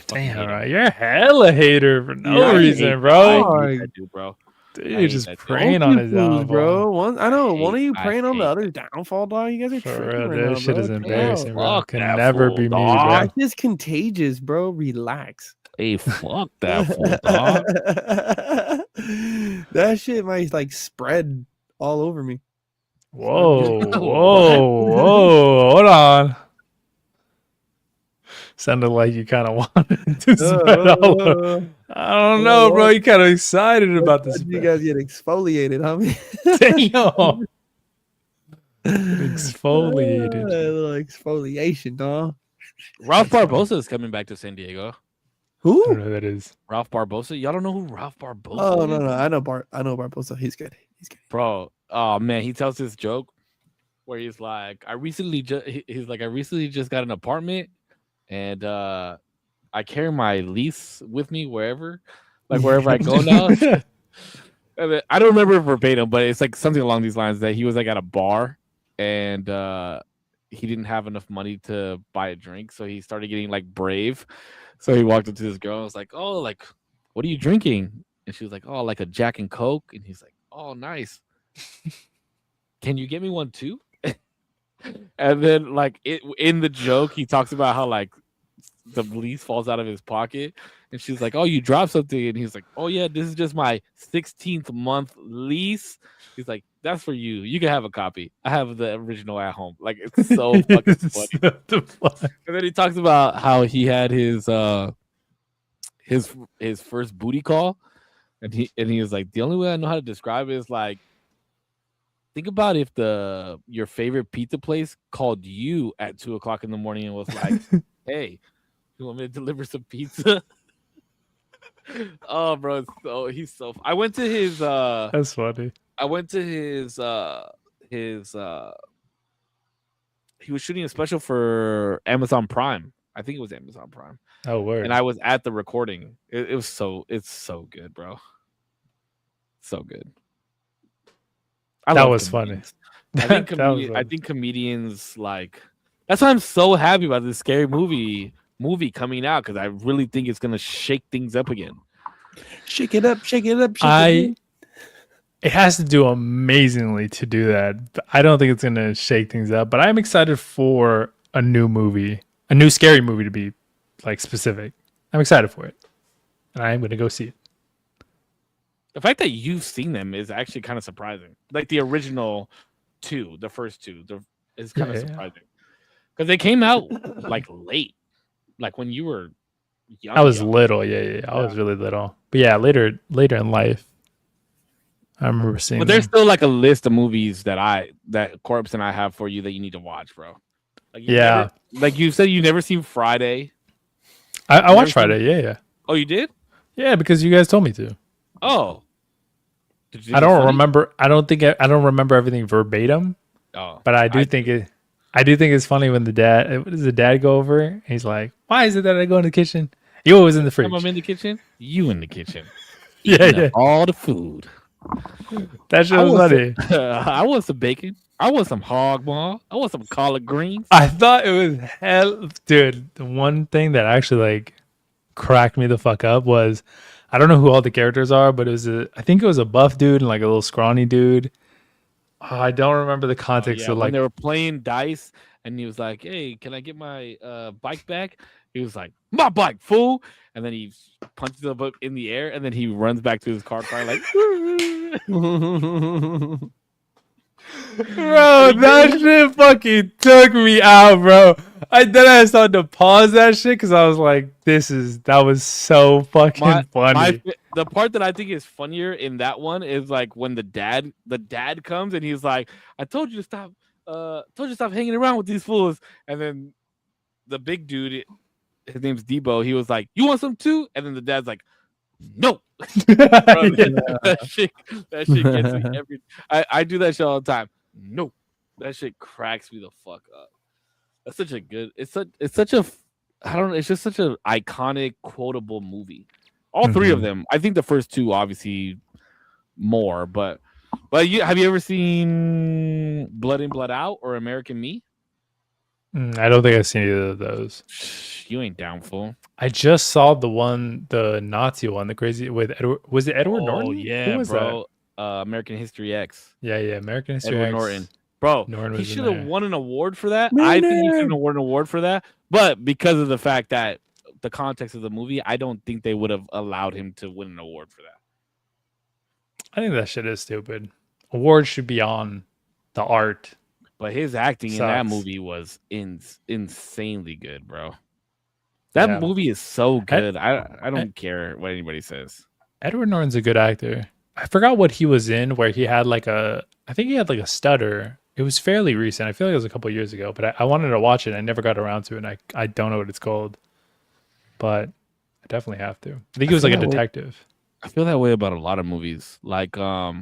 Damn, right. You're a hella hater for no reason, bro. I do, bro. Dude, just praying on his downfall, bro. I know one of you praying on the other's downfall, dog. You guys are tripping right now, shit is embarrassing, bro. Can never be me, bro. That's just contagious, bro. Relax. Hey, fuck that fool, dog. That shit might like spread all over me. Whoa, hold on. Sounded like you kind of wanted to spread all over. I don't know, bro. You kind of excited about this. You guys get exfoliated, homie. Damn. Exfoliated. A little exfoliation, dog. Ralph Barbosa is coming back to San Diego. Who? I don't know who that is. Ralph Barbosa. Y'all don't know who Ralph Barbosa is? Oh, no. I know Barbosa. He's good. Bro, oh man, he tells this joke where he's like, I recently just got an apartment and I carry my lease with me wherever I go now. And I don't remember verbatim, but it's like something along these lines that he was like at a bar and he didn't have enough money to buy a drink, so he started getting like brave. So he walked up to this girl and was like, "Oh, like, what are you drinking?" And she was like, "Oh, like a Jack and Coke." And he's like, "Oh, nice. Can you get me one too?" And then like in the joke, he talks about how like the lease falls out of his pocket, and she's like, "Oh, you dropped something," and he's like, "Oh yeah, this is just my 16th month lease." He's like, "That's for you. You can have a copy. I have the original at home." Like, it's so fucking funny. And then he talks about how he had his first booty call, and he was like, "The only way I know how to describe it is like, think about if your favorite pizza place called you at 2:00 in the morning and was like, hey, you want me to deliver some pizza?" Oh, bro, he's so. I went to his. That's funny. I went to his. He was shooting a special for Amazon Prime. I think it was Amazon Prime. Oh, word. And I was at the recording. It's so good, bro. So good. That was funny. I think comedians like. That's why I'm so happy about this scary movie coming out, because I really think it's gonna shake things up again. Shake it up. It has to do amazingly to do that. I don't think it's gonna shake things up, but I'm excited for a new scary movie to be like specific. I'm excited for it, and I am gonna go see it. The fact that you've seen them is actually kind of surprising. Like the original two, the first two, is kind of surprising because they came out like late, like when you were young. I was little, yeah. I was really little, but yeah, later in life, I remember seeing. But there's still like a list of movies that Korpsx and I have for you that you need to watch, bro. Like like you said, you never seen Friday. I watched Friday, yeah. Oh, you did? Yeah, because you guys told me to. Oh, I don't remember. I don't remember everything verbatim. Oh, but I do think it's funny when the dad go over and he's like, "Why is it that I go in the kitchen? You always in the fridge." I'm in the kitchen. You in the kitchen. Yeah. All the food. That shit was funny. I want some bacon. I want some hog maw. I want some collard greens. I thought it was hell, dude. The one thing that actually like cracked me the fuck up was I don't know who all the characters are, but I think it was a buff dude and like a little scrawny dude. Oh, I don't remember the context of when like they were playing dice, and he was like, "Hey, can I get my bike back?" He was like, "My bike, fool!" And then he punches the book in the air, and then he runs back to his car like, bro, that shit fucking took me out, bro. I started to pause that shit because I was like, that was so fucking funny. The part that I think is funnier in that one is like when the dad comes and he's like, "I told you to stop hanging around with these fools." And then the big dude, his name's Debo, he was like, "You want some too?" And then the dad's like, "No." Bro, that shit gets me I do that shit all the time. No, that shit cracks me the fuck up. That's such a good. It's such a. I don't know. It's just such an iconic, quotable movie. All three of them. I think the first two, obviously, more. But have you ever seen Blood In, Blood Out or American Me? I don't think I've seen either of those. You ain't down, fool. I just saw the Nazi one, the crazy with Edward. Was it Edward Norton? Oh yeah, bro. American History X. Yeah, American History Edward X. Norton. Bro, Norton he should have won an award for that. I think he should have won an award for that. But because of the fact that the context of the movie, I don't think they would have allowed him to win an award for that. I think that shit is stupid. Awards should be on the art. But his acting in that movie was insanely good, bro. That movie is so good. I don't care what anybody says. Edward Norton's a good actor. I forgot what he was in where he had I think he had like a stutter. It was fairly recent. I feel like it was a couple of years ago, but I wanted to watch it. I never got around to it, and I don't know what it's called. But I definitely have to. I think he was like a detective. I feel that way about a lot of movies. Like, I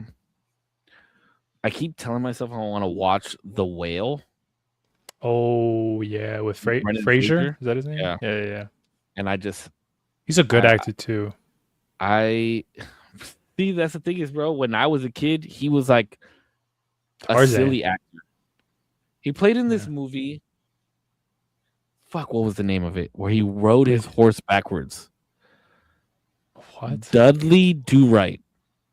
keep telling myself I want to watch The Whale. Oh, yeah, with Fraser? Is that his name? Yeah. And he's a good actor too. See, that's the thing is, bro, when I was a kid, he was like a silly actor. He played in this movie. Fuck, what was the name of it? Where he rode his horse backwards. What? Dudley Do-Right.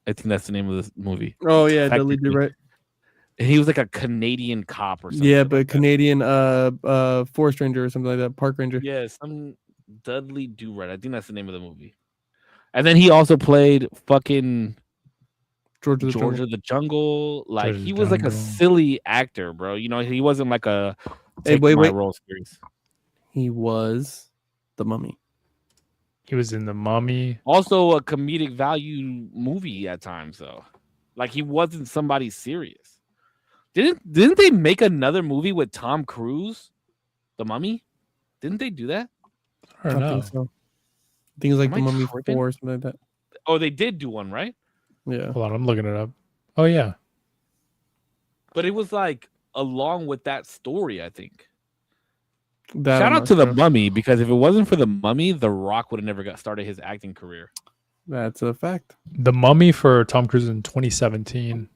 I think that's the name of this movie. Oh yeah, Dudley Do-Right. And he was like a Canadian cop or something. Yeah, but Canadian forest ranger or something like that, park ranger. Yeah, some Dudley Do-Right. I think that's the name of the movie. And then he also played fucking George of the Jungle. Like he was like a silly actor, bro. You know, he wasn't like a role series. He was the Mummy. He was in the Mummy. Also a comedic value movie at times, though. Like he wasn't somebody serious. Didn't they make another movie with Tom Cruise? The Mummy? Didn't they do that? I don't know. Think so. I think it was like The Mummy 4 or something like that. Oh, they did do one, right? Yeah. Hold on, I'm looking it up. Oh yeah. But it was like along with that story, I think. Shout out to The Mummy, because if it wasn't for The Mummy, The Rock would have never got started his acting career. That's a fact. The Mummy for Tom Cruise in 2017.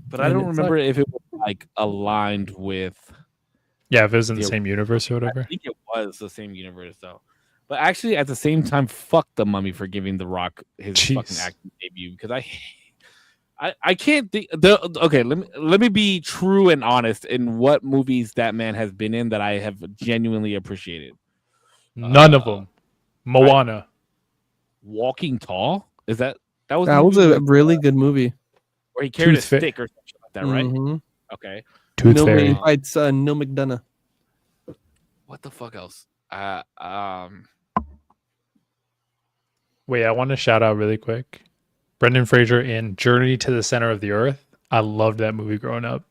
But I don't remember if it was like aligned with. Yeah, if it was in the same universe or whatever. I think it was the same universe though. But actually, at the same time, fuck The Mummy for giving The Rock his fucking acting debut, because I can't think. Okay, let me be true and honest in what movies that man has been in that I have genuinely appreciated. None of them. Moana. Walking Tall? That was a really good movie. Where he carried a stick or something like that, right? Mm-hmm. Okay. Tooth Fairy. Fights Neil McDonough. What the fuck else? Wait, I want to shout out really quick. Brendan Fraser in Journey to the Center of the Earth. I loved that movie growing up.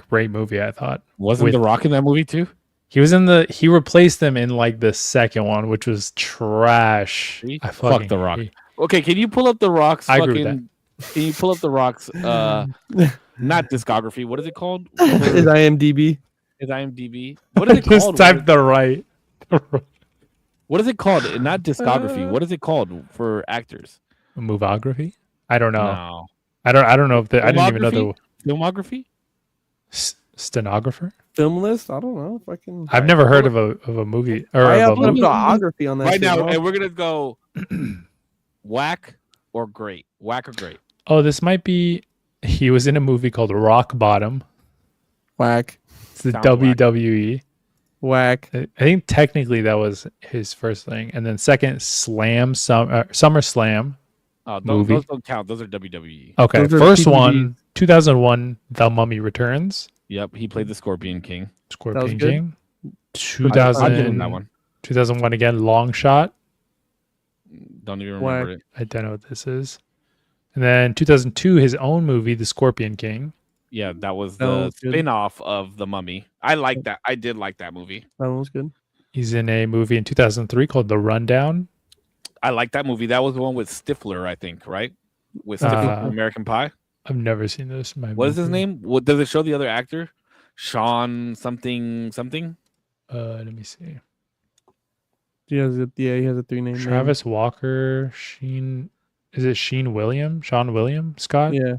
Great movie, I thought. Wasn't The Rock in that movie too? He replaced them in like the second one, which was trash. Fuck The Rock. Okay, can you pull up The Rock's Can you pull up The Rock's not discography? What is it called? His IMDb. What is it called? Just type the right. What is it called? Not discography. What is it called for actors? Movography? I don't know. No. I don't know if I didn't even know the filmography. Stenographer? Film list? I don't know if I can. I've never heard of a movie or I of have a biography on that right now, and we're gonna go Whack or great? Whack or great? Oh, this might be. He was in a movie called Rock Bottom. Whack. It's the Sounds WWE. Whack. I think technically that was his first thing, and then second, SummerSlam. Oh, Movie. those don't count. Those are WWE. Okay, Those are first PPVs. one, 2001, The Mummy Returns. Yep, he played the Scorpion King. Scorpion good. King. I'll give him that one. 2001 again, Long Shot. Don't even remember it. I don't know what this is. And then 2002, his own movie, The Scorpion King. Yeah, that was That the was good. spin-off of The Mummy. I like that. I did like that movie. That one was good. He's in a movie in 2003 called The Rundown. I like that movie. That was the one with Stifler, I think, right? With Stifler from American Pie. I've never seen this. What is his name? What does it show the other actor? Sean something something? Let me see. He has a 3-name Travis Walker, Sheen. Is it Sean William Scott? name. Yeah.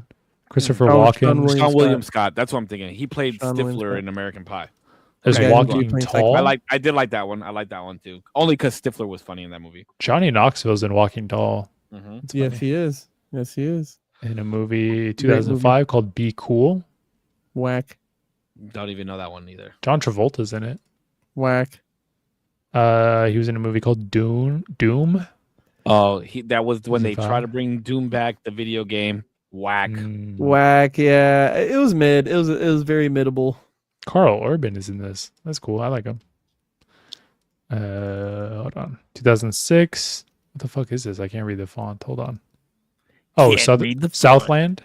Christopher Sean Walken. William Sean William Scott. Scott. That's what I'm thinking. He played Sean William Stifler Scott. in American Pie. There's Okay. Walking Playing Tall. I did like that one. I like that one too. Only because Stifler was funny in that movie. Johnny Knoxville's in Walking Tall. Mm-hmm. It's Yes, funny. he is. Yes, he is. In a movie 2005 called Be Cool. Whack. Don't even know that one either. John Travolta's in it. Whack. He was in a movie called Doom. Oh, that was when they 2005. tried to bring Doom back, the video game. Whack. Whack. Yeah. It was mid. It was very middable. Carl Urban is in this. That's cool. I like him. Hold on. 2006. What the fuck is this? I can't read the font. Hold on. Oh, Can't read the font. Southland.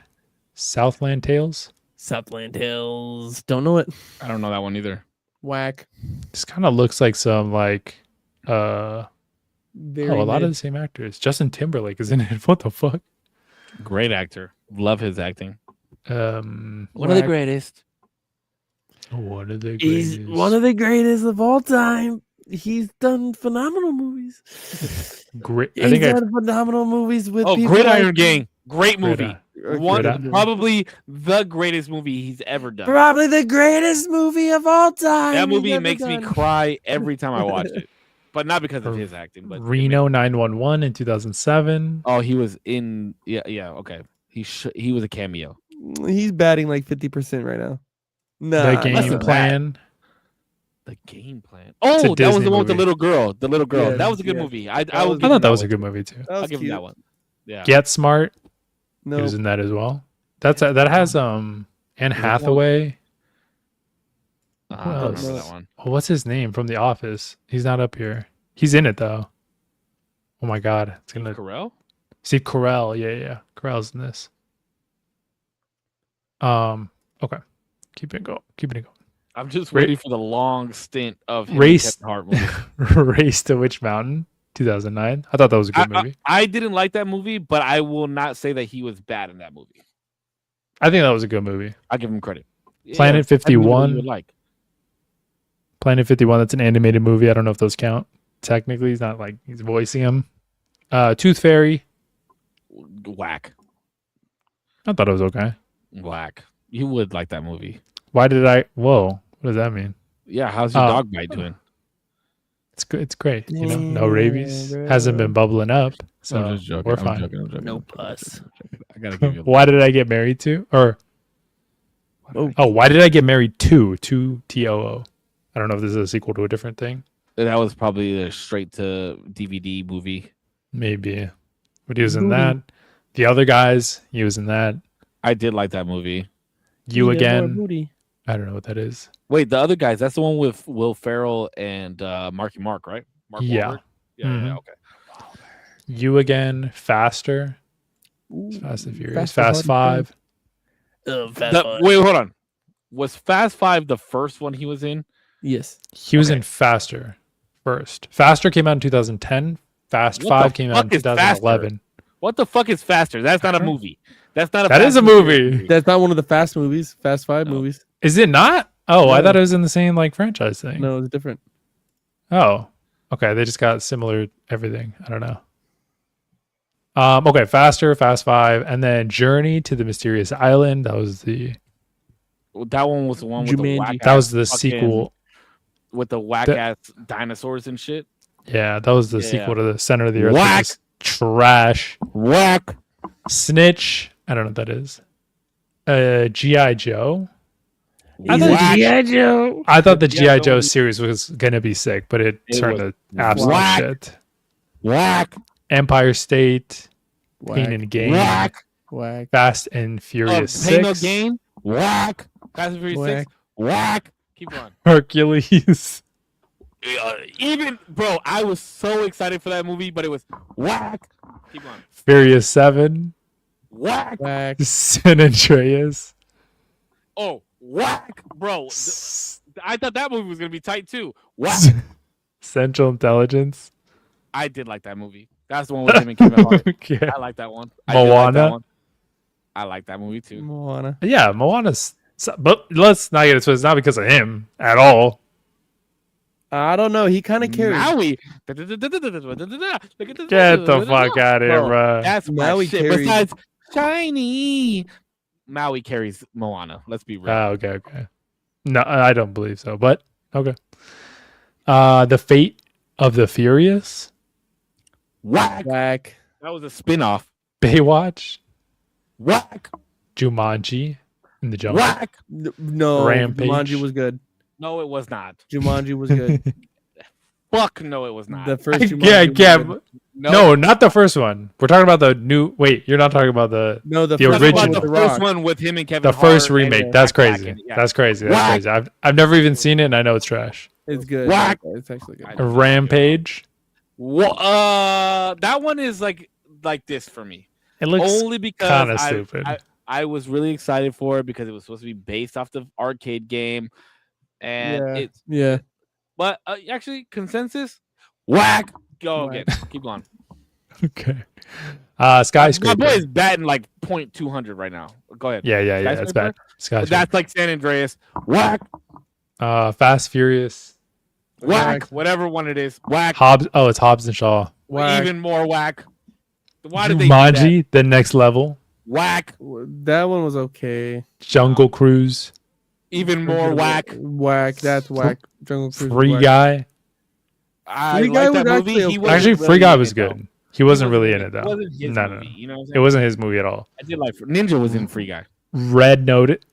Southland Tales. Southland Hills. Don't know it. I don't know that one either. Whack. This kind of looks like some like Very a lot mid. of the same actors. Justin Timberlake is in it. What the fuck? Great actor. Love his acting. One One of the Whack. greatest. of the He's greatest. one of the greatest of all time. He's done phenomenal movies. great. I He's think I done phenomenal movies with Oh, people Gridiron like- Gang. Great movie. Gridiron. One Gridiron. probably the greatest movie he's ever done. Probably the greatest movie of all time. That he's movie ever makes me done. cry every time I watch it. But not because of his acting, but Reno 911 in 2007. Oh, he was in yeah, okay. He was a cameo. He's batting like 50% right now. Nah, The less Game than that. Plan. The Game Plan. It's a Oh, that was Disney the one with the movie. little girl. The little girl. Yeah, that was a good yeah. movie. was I good. I thought that was a good movie too. That I'll was give him cute. that one. Yeah. Get Smart. No, He was in that as well. That has Anne Hathaway. I Who don't else? remember that one. Oh, what's his name from The Office? He's not up here. He's in it though. Oh my god, it's gonna Carell? Steve Carell. Yeah. Carell's in this. Okay. Keep it going. I'm just Ra- waiting for the long stint of him Race- and Kevin Hart movie. Race to Witch Mountain, 2009. I thought that was a good movie. I didn't like that movie, but I will not say that he was bad in that movie. I think that was a good movie. I'll give him credit. Planet Yeah, I movie 51. you would like. Planet 51, that's an animated movie. I don't know if those count. Technically, he's not like he's voicing him. Tooth Fairy. Whack. I thought it was okay. Whack. You would like that movie. Why did I? Whoa, what does that mean? Yeah, how's your Oh. dog bite doing? It's good. It's great. You know, no Yeah, rabies. bro. Hasn't been bubbling up. So I'm just joking. we're I'm fine. joking. No pus. I gotta give you. Why did I get married to? Or why did I get married to TOO? I don't know if this is a sequel to a different thing. That was probably a straight to DVD movie. Maybe. But he was in Booty. that. The other guys, he was in that. I did like that movie. You Eat it more again. booty. I don't know what that is. Wait, the other guys, that's the one with Will Ferrell and Marky Mark, right? Mark Yeah. Wahlberg? Yeah, Mhm. okay. You again. Faster. Ooh, Fast and Furious. Fast Fast and Furious. 5. Fast Five. Wait, hold on. Was Fast 5 the first one he was in? Yes. He was Okay. in Faster first. Faster came out in 2010. Fast What 5 the came out in fuck is Faster? 2011. What the fuck is Faster? That's not a movie. That's not a That Fast is a and Furious movie. That's not one of the Fast movies. Fast 5 No. movies. Is it not? Oh, I No. thought it was in the same like franchise thing. No, it's different. Oh, okay. They just got similar everything. I don't know. Okay, Faster, Fast 5, and then Journey to the Mysterious Island. That was the That one was the one with the Jumanji. whack that was the fucking- sequel. with the whack The- ass dinosaurs and shit. Yeah, that was the Yeah. sequel to the Center of the Earth. Whack. Trash. Whack. Snitch. I don't know what that is. G.I. Joe. I thought Whack. Joe. I thought the G.I. G.I. Joe Joe series was gonna be sick, but it turned was to absolute whack. shit. Whack. Empire State. Pain Whack. and Gain. Whack. Whack. Fast and Furious Pain No 6. Gain. Whack. Fast and Furious 6. Whack. Keep going. Hercules. Even bro, I was so excited for that movie, but it was whack. Keep going. Furious 7. Whack. Whack. San Andreas. Oh, whack, bro. I thought that movie was gonna be tight too. Whack. Central Intelligence. I did like that movie. That's the one with him and Kevin Hart. Yeah. I like that one. I did like that Moana. one. I like that movie too. Moana. Yeah, Moana's. But let's not get it twisted. It's not because of him at all. I don't know. He kind of carries. Maui. Get the fuck out of here, bro. That's my Maui shit. carries- Besides Shiny. Maui carries Moana. Let's be real. Okay. No, I don't believe so. But okay. The Fate of the Furious. Whack. Whack. That was a spin-off. Baywatch. Whack. Jumanji in the jungle. Whack. No. Rampage. Jumanji was good. No, it was not. Jumanji was good. Fuck no, it was not. The first Jumanji. Yeah, was yeah. good. No, not the first one. We're talking about the new. Wait, you're not talking about the No, the the first original. one the with the first Rock. one with him and Kevin the Hart. first and, remake. uh, That's Black crazy. and- yeah. That's crazy. Whack. That's crazy. I've never even seen it, and I know it's trash. It's good. Whack. It's actually good. I- Rampage. That one is like this for me. It looks Only because kind of stupid. I was really excited for it because it was supposed to be based off the arcade game, and it's. Yeah. But actually, consensus. Whack. Go Whack. again. Keep going. Okay. My Skyscraper. boy is batting like .200 right now. Go ahead. Yeah. That's bad. Skyscraper. That's like San Andreas. Whack. Fast Whack. Furious. Whack. Whatever one it is. Whack. Hobbs. Oh, it's Hobbs and Shaw. Whack. Even more whack. Why did they do that? Jumanji, the next level. Whack. That one was okay. Jungle Cruise. Even more whack. Whack. That's whack. Jungle Cruise. Free whack. Guy. I Free Guy like that was movie. actually He okay. wasn't Actually, really Free Guy in was it, though. good. He wasn't really in It it though. wasn't his No. movie. You know what I'm It saying? wasn't his movie at all. I did like Ninja was in Free Guy. Red Note.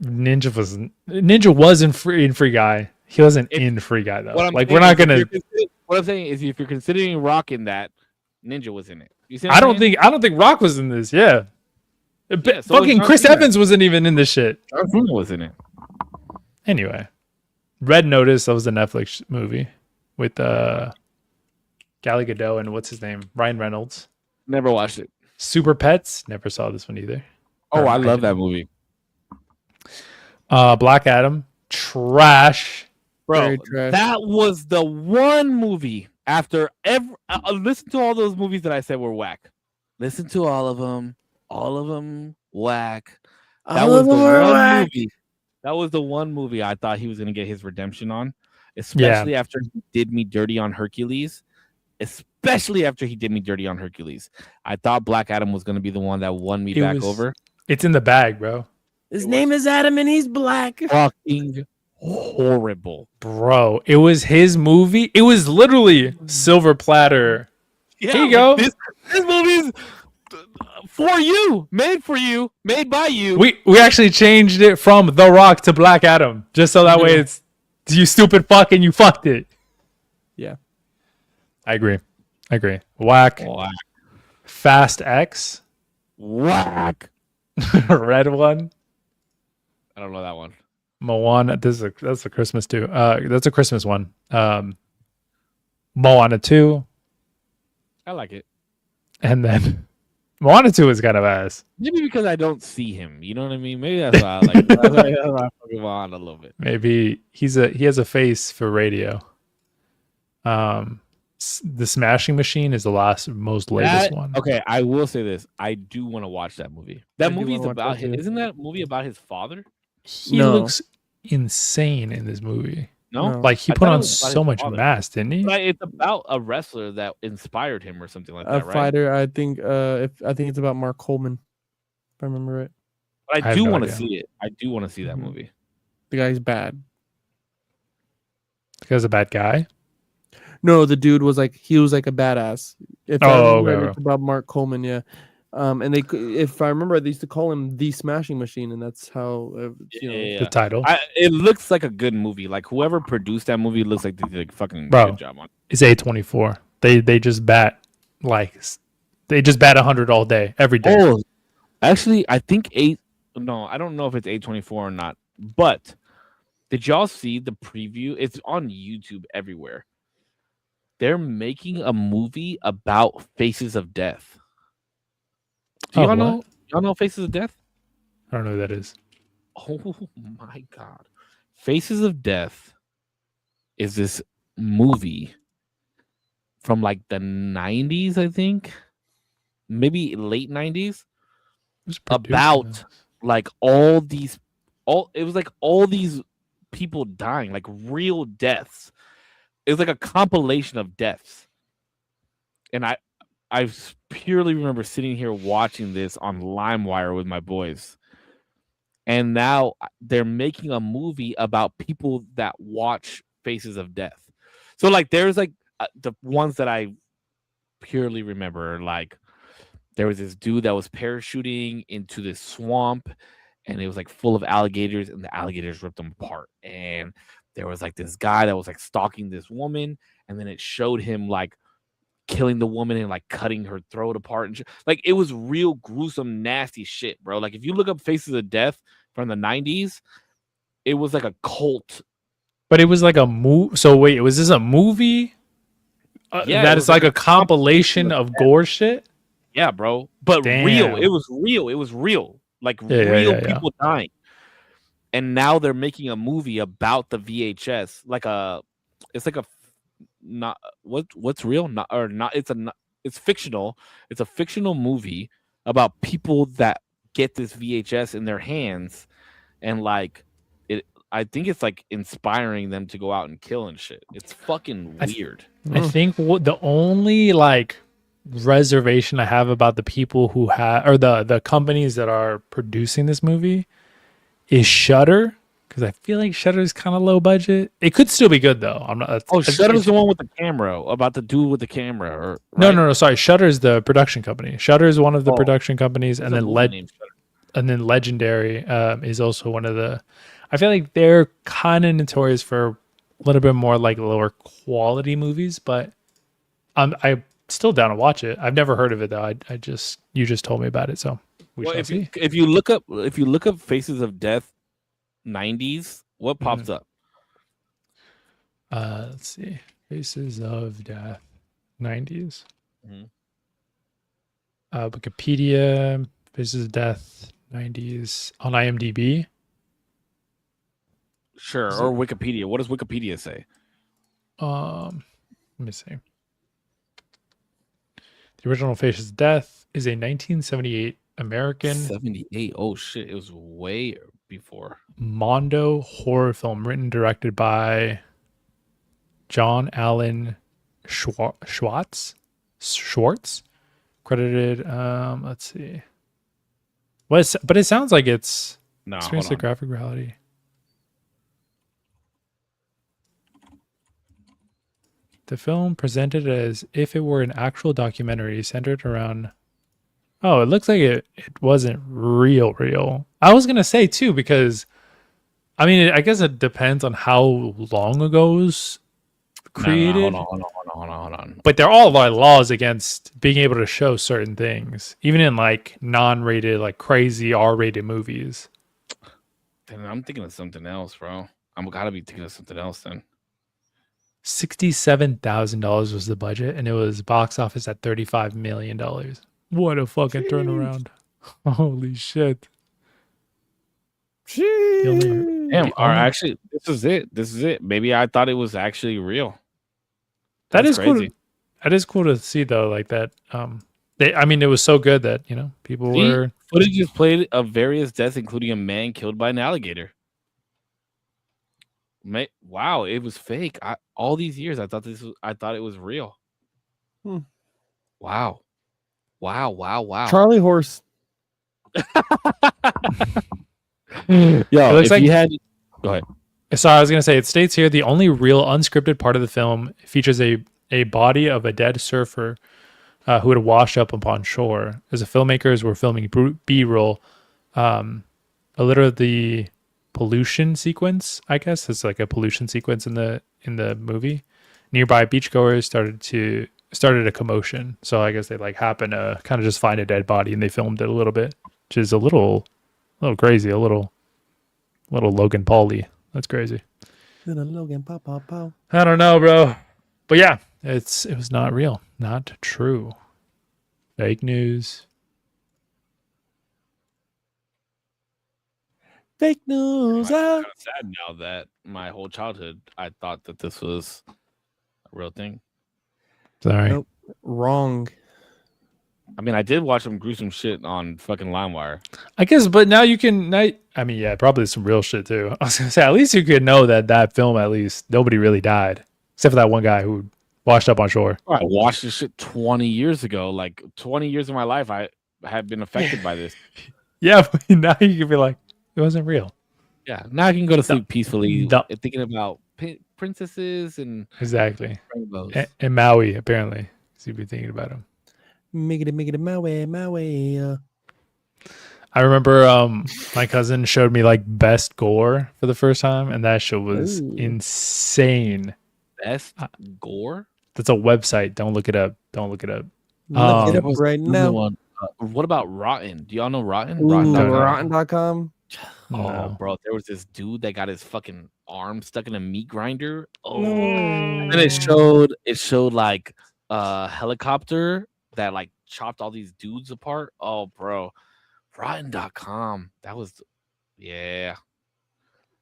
Ninja was in Free Guy. He wasn't in Free Guy though. Like we're not gonna. What I'm saying is, if you're considering Rock in that, Ninja was in it. You see? I don't think Rock was in this. Yeah. so Fucking was Chris John Cena. Evans wasn't even in this shit. John Cena was in it. Anyway, Red Notice. That was the Netflix movie with Gal Gadot and what's his name, Ryan Reynolds. Never watched it. Super Pets. Never saw this one either. Oh, I love that movie, Black Adam. Trash. bro. Very trash. That was the one movie after every. Listen to all those movies that I said were whack. Listen to all of them. All of them whack. That was the one movie. That was the one movie I thought he was gonna get his redemption on, especially after he did me dirty on Hercules. I thought Black Adam was gonna be the one that won me back over. It's in the bag, bro. His name is Adam and he's black. Fucking horrible. Bro, it was his movie. It was literally silver platter. Yeah, Here you go. This movie's for you, made by you. We actually changed it from The Rock to Black Adam, just so that way it's you stupid fuck and you fucked it. Yeah. I agree. Whack. Fast X. Whack. Red one. I don't know that one. Moana. That's a Christmas too. That's a Christmas one. Moana 2. I like it. And then Moana 2 is kind of ass. Maybe because I don't see him. You know what I mean? Maybe that's why I like it. That's why I fucking want a little bit. Maybe he has a face for radio. The Smashing Machine is the most latest one. Okay, I will say this. I do want to watch that movie. That I do movie's wanna watch about that him. too. Isn't that movie about his father? He No. looks insane in this movie. No. No. Like he I put thought it on was about so his much father. mass, didn't he? But it's about a wrestler that inspired him or something like A that, right? fighter. I think. I think it's about Mark Coleman. If I remember right. But I I have do no want to idea. see it. I do want to see that Mhm. movie. The guy's bad. The guy's a bad guy. No, the dude was like he was like a badass. If I remember right, it's about Mark Coleman, yeah. And if I remember, they used to call him the Smashing Machine, and that's how the title. It looks like a good movie. Like whoever produced that movie looks like they did a fucking good job on it. It's A24. They just bat 100 all day, every day. Oh, actually, I think I don't know if it's A24 or not. But did y'all see the preview? It's on YouTube everywhere. They're making a movie about Faces of Death. Do y'all know? Y'all know Faces of Death? I don't know who that is. Oh my god! Faces of Death is this movie from like the 90s, I think, maybe late 90s, about like all these people dying, like real deaths. It was like a compilation of deaths, and I purely remember sitting here watching this on LimeWire with my boys. And now they're making a movie about people that watch Faces of Death. So like there's like the ones that I purely remember, like there was this dude that was parachuting into this swamp and it was like full of alligators and the alligators ripped them apart. And there was like this guy that was like stalking this woman, and then it showed him like killing the woman and like cutting her throat apart and like it was real gruesome, nasty shit, bro. Like if you look up Faces of Death from the 90s, it was like a cult. But it was like a movie. So wait, was this a movie? That is like a compilation of gore shit. Yeah, bro. But damn. Real. It was real. It was real. Like real people dying. And now they're making a movie about the VHS. It's like a not what's real, not or not. It's fictional. It's a fictional movie about people that get this VHS in their hands, and like it. I think it's like inspiring them to go out and kill and shit. It's fucking weird. I think the only like reservation I have about the people who have or the companies that are producing this movie is Shudder, because I feel like Shudder is kind of low budget. It could still be good though. I'm not. Shudder's the one with the camera, about the dude with the camera. Or right? No. Sorry, Shudder is the production company. Shudder is one of the production companies, and then Legendary is also one of the. I feel like they're kind of notorious for a little bit more like lower quality movies, but I'm still down to watch it. I've never heard of it though. You just told me about it, so we shall see. If you look up Faces of Death 90s, what pops up? Let's see. Faces of Death 90s. Wikipedia, Faces of Death 90s on IMDb. Sure, or Wikipedia. What does Wikipedia say? Let me see. The original Faces of Death is a 1978 American 78. Oh shit, it was way before. Mondo horror film written and directed by John Allen Schwartz. Credited let's see. But it sounds like it's experience of graphic reality. The film presented as if it were an actual documentary centered around. Oh, it looks like it wasn't real. I was gonna say too, because I mean, I guess it depends on how long ago it was created. No, hold on. But there are all laws against being able to show certain things, even in like non-rated, like crazy R-rated movies. Then I'm thinking of something else, bro. I'm gotta be thinking of something else then. $67,000 was the budget, and it was box office at $35 million. What a fucking turnaround! Holy shit! Damn, actually, this is it. Maybe I thought it was actually real. That is crazy. Cool. That is cool to see though. Like that. It was so good that people were. Footage is played of various deaths, including a man killed by an alligator. Wow, it was fake. All these years, I thought it was real. Wow. Charlie Horse. Yo, it looks like you had. Go ahead. So I was gonna say, it states here the only real unscripted part of the film features a a body of a dead surfer who had washed up upon shore. As the filmmakers were filming B-roll, a little of the pollution sequence, I guess it's like a pollution sequence in the movie. Nearby beachgoers started a commotion. So I guess they like happened to kind of just find a dead body and they filmed it a little bit, which is a little crazy, a little Logan Pauly. That's crazy. Little Logan, pow, pow, pow. I don't know, bro. But yeah, it was not real, not true. Fake news. Fake news. I'm kind of sad now that my whole childhood I thought that this was a real thing. Sorry. Nope. Wrong. I mean, I did watch some gruesome shit on fucking LimeWire. I guess, but now you can. I mean, yeah, probably some real shit too. I was gonna say, at least you could know that film. At least nobody really died, except for that one guy who washed up on shore. I watched this shit 20 years ago. Like 20 years of my life, I have been affected by this. Yeah, but now you can be like, it wasn't real. Yeah, now I can go to sleep peacefully, thinking about princesses and exactly rainbows. And Maui, apparently, so you'd be thinking about him. Make it Maui. I remember my cousin showed me like Best Gore for the first time, and that show was insane. Best Gore? That's a website. Don't look it up. Look it up right now. What about Rotten? Do y'all know Rotten? Rotten.com. Oh, No. bro, there was this dude that got his fucking arm stuck in a meat grinder. Oh, No. and it showed like a helicopter that like chopped all these dudes apart. Oh, bro, Rotten.com. That was, yeah,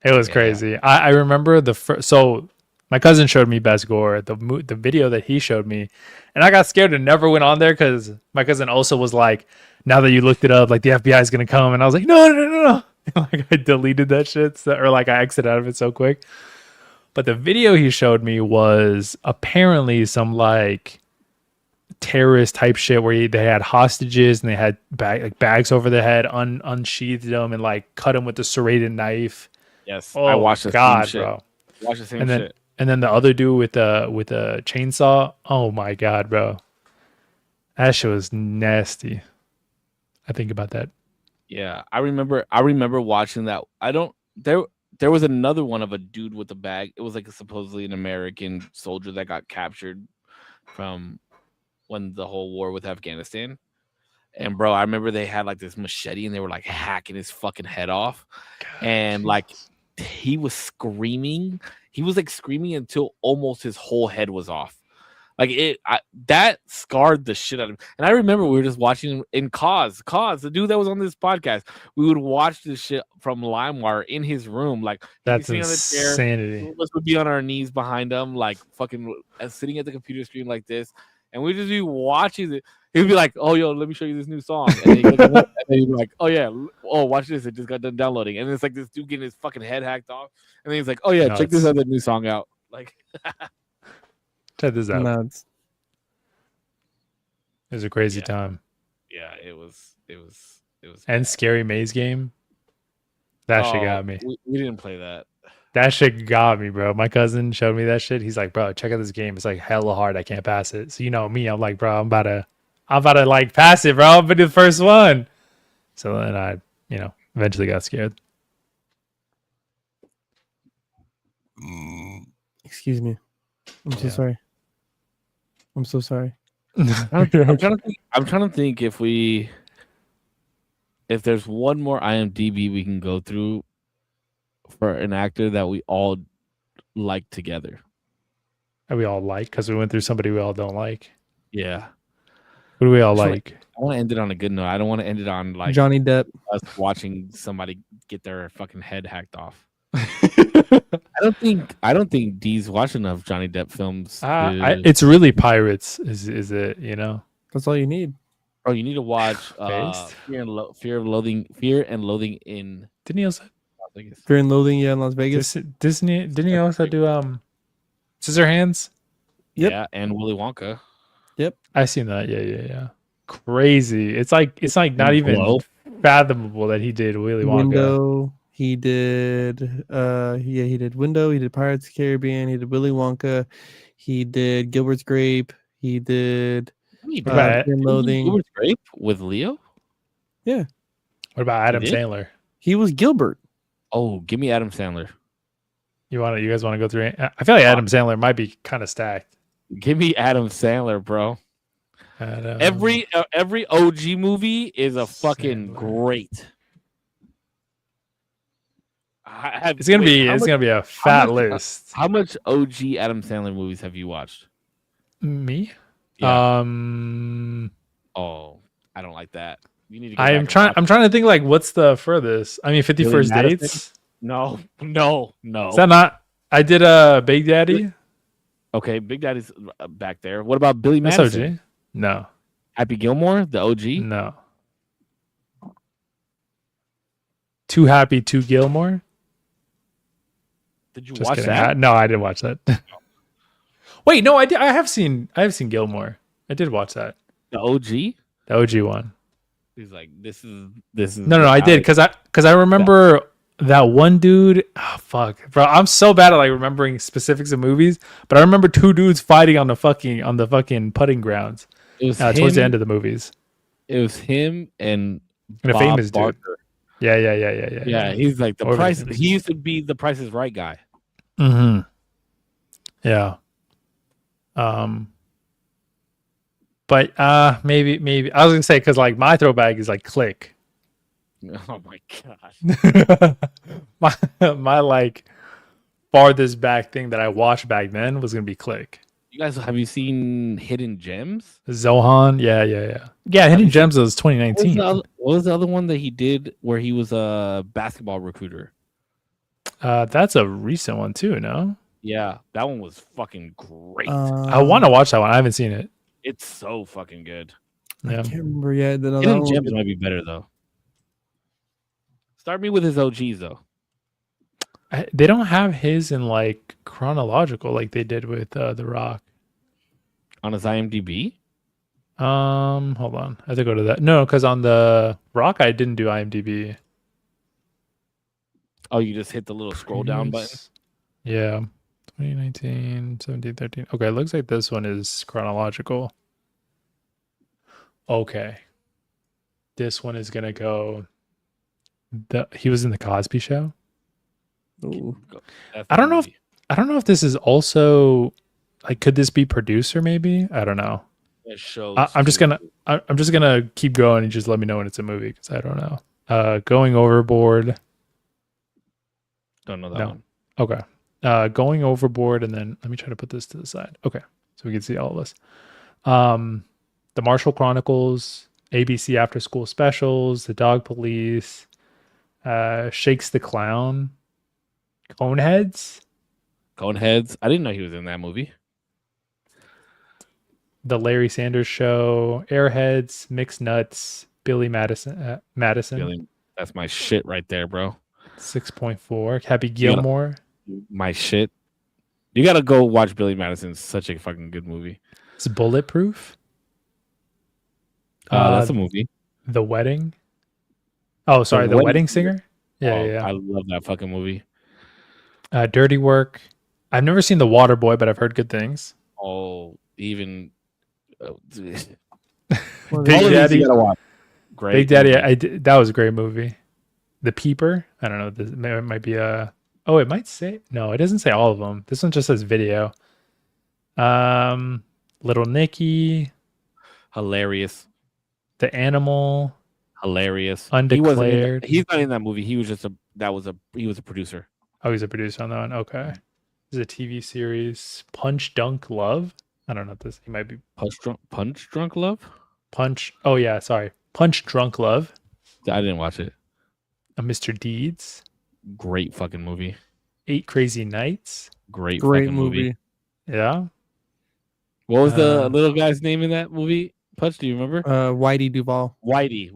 It was crazy. I remember the first. So my cousin showed me Best Gore, the video that he showed me, and I got scared and never went on there because my cousin also was like, "Now that you looked it up, like the FBI is gonna come," and I was like, "No." Like I deleted that shit, or like I exited out of it so quick. But the video he showed me was apparently some like terrorist type shit where they had hostages and they had bags over their head, unsheathed them and like cut them with a serrated knife. Yes, Oh, I watched the God, same shit. bro. Watch the same shit. And then the other dude with a chainsaw. Oh my God, bro. That shit was nasty. I think about that. Yeah, I remember watching that. There was another one of a dude with a bag. It was like supposedly an American soldier that got captured from when the whole war with Afghanistan. And bro, I remember they had like this machete and they were like hacking his fucking head off. God, and like he was screaming. He was like screaming until almost his whole head was off. Like that scarred the shit out of him. And I remember we were just watching in Cause, the dude that was on this podcast. We would watch this shit from LimeWire in his room. Like that's insanity. Two of us would be on our knees behind him, like fucking sitting at the computer screen like this, and we'd just be watching it. He'd be like, "Oh, yo, let me show you this new song," and then he'd be like, "Oh yeah, oh watch this, it just got done downloading," and it's like this dude getting his fucking head hacked off, and then he's like, "Oh yeah, check this other new song out," like. Check this out. Nuts. It was a crazy time. Yeah, it was. And Scary Maze game. That shit got me. We didn't play that. That shit got me, bro. My cousin showed me that shit. He's like, "Bro, check out this game. It's like hella hard. I can't pass it." So you know me, I'm like, "Bro, I'm about to like pass it, bro. I'm gonna do the first one." So then I, eventually got scared. Excuse me. I'm so sorry. I'm so sorry. I'm trying to think if there's one more IMDb we can go through for an actor that we all like together. And we all like because we went through somebody we all don't like. Yeah. Who do we all like? I want to end it on a good note. I don't want to end it on like Johnny Depp. Us watching somebody get their fucking head hacked off. I don't think D's watching enough Johnny Depp films. It's really Pirates. Is it? That's all you need. Oh, you need to watch Fear and Loathing in. Didn't he also Fear and Loathing? Yeah, in Las Vegas. Disney. Didn't he also do Scissorhands? Yep. Yeah, and Willy Wonka. Yep, I seen that. Yeah. Crazy. It's like not even fathomable that he did Willy Wonka. Window. He did. He did Window. He did Pirates of the Caribbean. He did Willy Wonka. He did Gilbert's Grape. He did What about Fear and Loathing. Gilbert's Grape with Leo? Yeah. What about Adam He did? Sandler? He was Gilbert. Oh, give me Adam Sandler. You guys want to go through it? I feel like Adam Sandler might be kind of stacked. Give me Adam Sandler, bro. Every OG movie is a fucking great. It's gonna be a fat list. How much OG Adam Sandler movies have you watched? Me? Yeah. Oh, I don't like that. You need to. I'm trying to think like what's the furthest. I mean, 50 First Dates. No. Is that not? I did Big Daddy. Okay, Big Daddy's back there. What about Billy Madison? That's OG. No. Happy Gilmore, the OG. No. Too Happy, Too Gilmore. Did you Just watch kidding. that? No, I didn't watch that. Wait, no, I did. I have seen Gilmore. I did watch that. The OG. The OG one. He's like, this is. No, I did because I remember that one dude. Oh, fuck, bro, I'm so bad at like remembering specifics of movies, but I remember two dudes fighting on the fucking putting grounds. It was towards the end of the movies. It was him and a famous Barker. dude. Yeah. He's like the price. He used to be the Price is Right guy. Mm-hmm. Yeah. But maybe I was gonna say because like my throwback is like Click. Oh my gosh. my like farthest back thing that I watched back then was gonna be Click. You guys, have you seen Hidden Gems? Zohan, yeah. Hidden Gems was 2019. What was the other one that he did where he was a basketball recruiter? That's a recent one too. No. Yeah, that one was fucking great. I want to watch that one. I haven't seen it. It's so fucking good. Yeah. I can't remember yet. Hidden Gems might be better though. Start me with his OGs though. They don't have his in like chronological like they did with The Rock. On his IMDb? Hold on. I have to go to that. No, because on The Rock I didn't do IMDb. Oh, you just hit the little scroll down button? Yeah. 2019, 17, 13. Okay, it looks like this one is chronological. Okay. This one is gonna go. He was in the Cosby Show. Ooh. I don't know if this is also like, could this be producer maybe? I don't know. I'm just gonna keep going and just let me know when it's a movie because I don't know. Going Overboard. Don't know that one. Okay. Going Overboard, and then let me try to put this to the side. Okay, so we can see all of this. The Marshall Chronicles, ABC After School Specials, The Dog Police, Shakes the Clown, Coneheads. I didn't know he was in that movie. The Larry Sanders Show, Airheads, Mixed Nuts, Billy Madison. Billy, that's my shit right there, bro. 6.4. Happy Gilmore. My shit. You gotta go watch Billy Madison. It's such a fucking good movie. It's Bulletproof. That's a movie. The Wedding. Oh, sorry, The Wedding Singer. Yeah. I love that fucking movie. Dirty Work. I've never seen The Water Boy, but I've heard good things. Oh, even Big Daddy. Great. Big Daddy. That was a great movie. The Peeper. I don't know. This might be a. Oh, it might say. No, it doesn't say all of them. This one just says video. Little Nicky. Hilarious. The Animal. Hilarious. Undeclared. He's not in that movie. He was just he was a producer. Oh, he's a producer on that one. Okay. This is a TV series. Punch Drunk Love. I don't know if this. He might be Punch Drunk Love. Punch. Oh yeah, sorry. Punch Drunk Love. I didn't watch it. Mr. Deeds. Great fucking movie. 8 Crazy Nights. Great fucking movie. Yeah. What was the little guy's name in that movie? Punch, do you remember? Whitey Duvall. Whitey,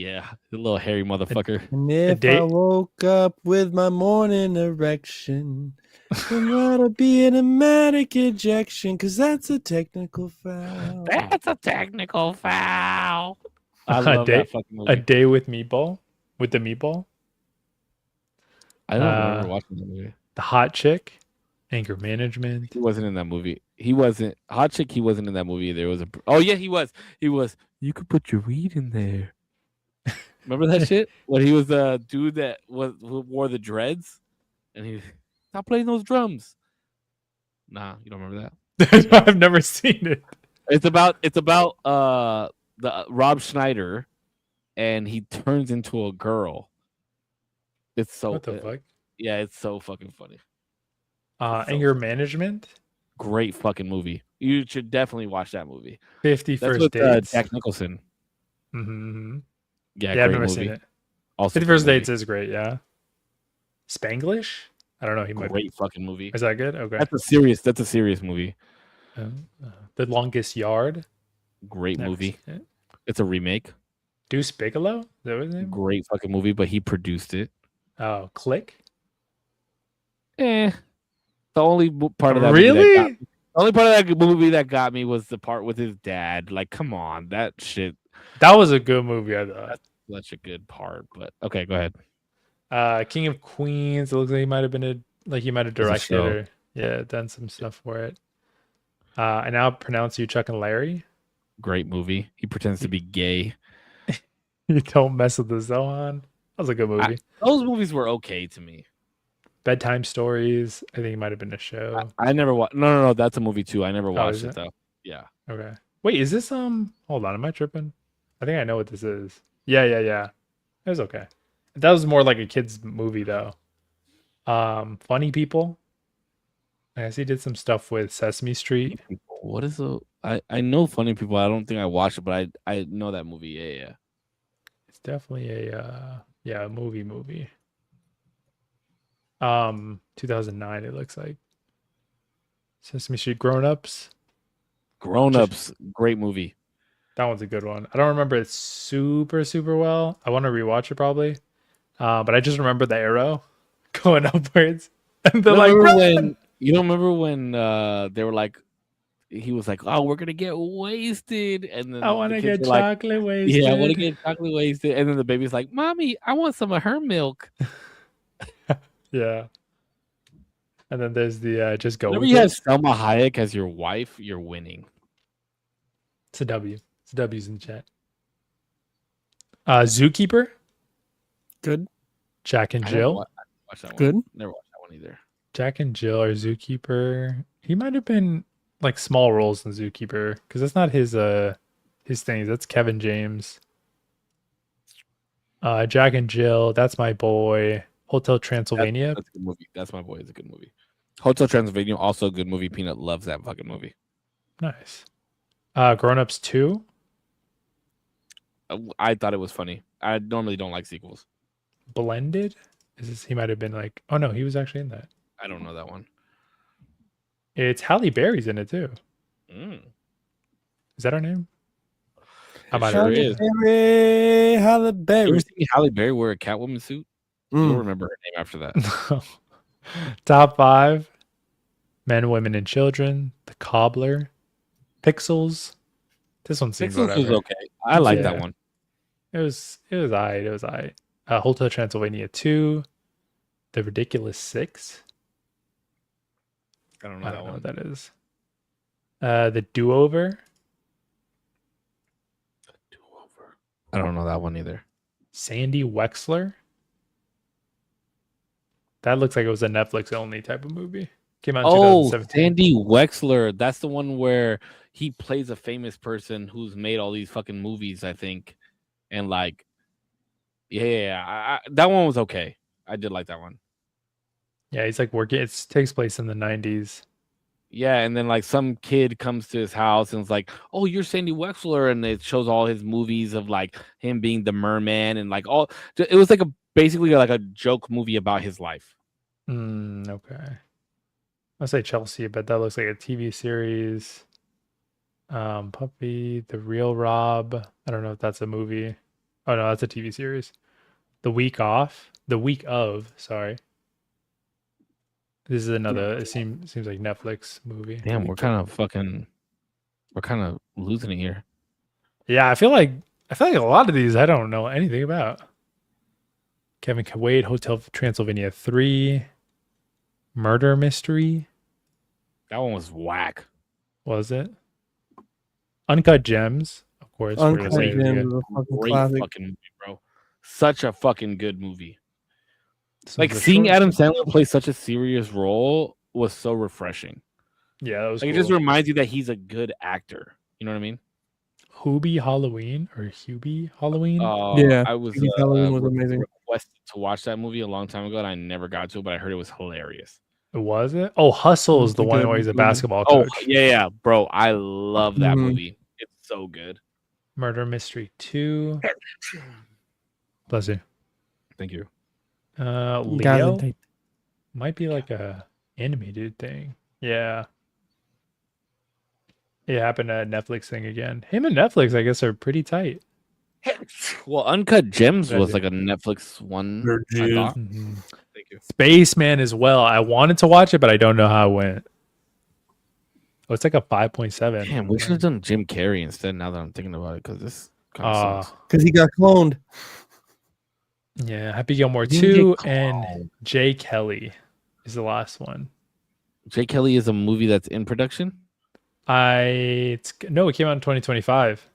yeah. The little hairy motherfucker. And if I woke up with my morning erection, then that'll be an automatic ejection, because that's a technical foul. That's a technical foul. I love that fucking movie. A Day with Meatball. With the Meatball. I don't remember watching that movie. The Hot Chick. Anger Management. He wasn't in that movie. He wasn't Hot Chick. He wasn't in that movie either. It was a. Oh yeah, he was. He was. You could put your weed in there. Remember that shit? When he was the dude that who wore the dreads, and he stop playing those drums. Nah, you don't remember that? I've never seen it. It's about the Rob Schneider, and he turns into a girl. It's so What the fuck? Yeah, it's so fucking funny. Anger Management. Great fucking movie. You should definitely watch that movie. 50 That's First with Dates. Jack Nicholson. Mm-hmm. Yeah, I've never movie. seen it. Also, 50 First Dates is great. Yeah. Spanglish. I don't know. He might be. Great fucking movie. Is that good? Okay. That's a serious movie. The Longest Yard. Great movie. It's a remake. Deuce Bigelow. Is that his name? Great fucking movie, but he produced it. Oh, Click. The only part of that really. The only part of that movie that got me was the part with his dad. Like, come on, that shit. That was a good movie. I thought. That's such a good part. But okay, go ahead. King of Queens. It looks like he might have been he might have directed or done some stuff for it. I now pronounce You Chuck and Larry. Great movie. He pretends to be gay. You Don't Mess with the Zohan. That was a good movie. Those movies were okay to me. Bedtime Stories. I think it might have been a show. I never watched. No. That's a movie too. I never watched it though. Yeah. Okay. Wait, is this Hold on, am I tripping? I think I know what this is. Yeah. It was okay. That was more like a kid's movie though. Funny People. I guess he did some stuff with Sesame Street. What is I know Funny People. I don't think I watched it, but I know that movie. Yeah. It's definitely a movie. 2009 it looks like. Sesame Street Grown Ups. Great movie. That one's a good one. I don't remember it super well. I want to rewatch it probably. But I just remember the arrow going upwards. And they're like, you don't remember when they were like, he was like, "Oh, we're gonna get wasted," and then I want to get chocolate wasted. Yeah, I want to get chocolate wasted, and then the baby's like, "Mommy, I want some of her milk." Yeah. And then there's the just go. Whenever you have Selma Hayek as your wife, you're winning. It's a W. It's a W's in the chat. Zookeeper. Good. Jack and Jill. Watch that one. Good. Never watched that one either. Jack and Jill or Zookeeper. He might have been like small roles in Zookeeper because that's not his thing. That's Kevin James. Jack and Jill. That's My Boy. Hotel Transylvania. That's a good movie. That's My Boy. Is a good movie. Hotel Transylvania, also a good movie. Peanut loves that fucking movie. Nice. Grown Ups 2. I thought it was funny. I normally don't like sequels. Blended. He might have been like. Oh no, he was actually in that. I don't know that one. It's Halle Berry's in it too. Is that her name? I might have Halle Berry. You ever seen Halle Berry wear a Catwoman suit? You'll remember her name after that. Top 5. Men, Women, and Children. The Cobbler. Pixels. This one seems Pixels was okay. I like that one. It was alright. It was alright. Hotel Transylvania 2. The Ridiculous 6. I don't know what that is. The Do-Over. I don't know that one either. Sandy Wexler. That looks like it was a Netflix only type of movie. Came out in 2017. Sandy Wexler. That's the one where he plays a famous person who's made all these fucking movies, I think. And like, that one was okay. I did like that one. Yeah, he's like working. It takes place in the 90s. Yeah, and then like some kid comes to his house and is like, "Oh, you're Sandy Wexler," and it shows all his movies of like him being the merman and like all. It was like basically like a joke movie about his life. Okay. I'll say Chelsea, but that looks like a TV series. Puppy, The Real Rob. I don't know if that's a movie. Oh no, that's a TV series. The Week Of. Sorry. This is another. It seems like Netflix movie. Damn, we're kind of losing it here. Yeah, I feel like a lot of these I don't know anything about. Kevin Wade, Hotel Transylvania 3, Murder Mystery. That one was whack. Was it? Uncut Gems, of course. Uncut we're gonna say Gems it is a fucking Great classic. fucking movie, bro. Such a fucking good movie. This Like one's a seeing short- Adam Sandler play such a serious role was so refreshing. Yeah, that was Like cool. it just reminds you that he's a good actor. You know what I mean? Hubie Halloween or Hubie Halloween? Yeah, I was Hubie Halloween was amazing. requested to watch that movie a long time ago, and I never got to it, but I heard it was hilarious. Was it? Oh, Hustle is It's the a one good where he's a movie. basketball Oh coach. yeah, bro, I love that Mhm. movie. It's so good. Murder Mystery 2. Bless you. Thank you. Leo might be like a animated thing. Yeah. It happened at Netflix thing again. Him and Netflix, I guess, are pretty tight. Well, Uncut Gems That was is- like a Netflix one. They're I good. thought. Mhm. Thank you. Spaceman as well. I wanted to watch it, but I don't know how it went. Oh, it's like a 5.7. Damn, we should have done Jim Carrey instead. Now that I'm thinking about it, because this kind of sucks. Because he got cloned. Yeah, Happy Gilmore He didn't 2 get and cloned. Jay Kelly is the last one. Jay Kelly is a movie that's in production. It came out in 2025.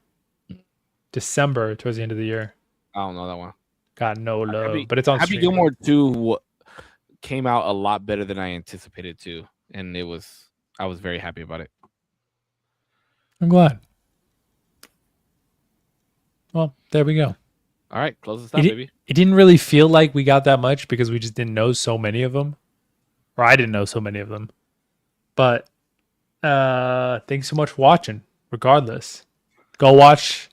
December, towards the end of the year. I don't know that one. Got no love, Happy- but it's on Happy streaming. Gilmore 2 came out a lot better than I anticipated to, and I was very happy about it. I'm glad. Well, there we go. All right, close this out, It- baby. It didn't really feel like we got that much because we just didn't know so many of them. Or I didn't know so many of them. But thanks so much for watching. Regardless, go watch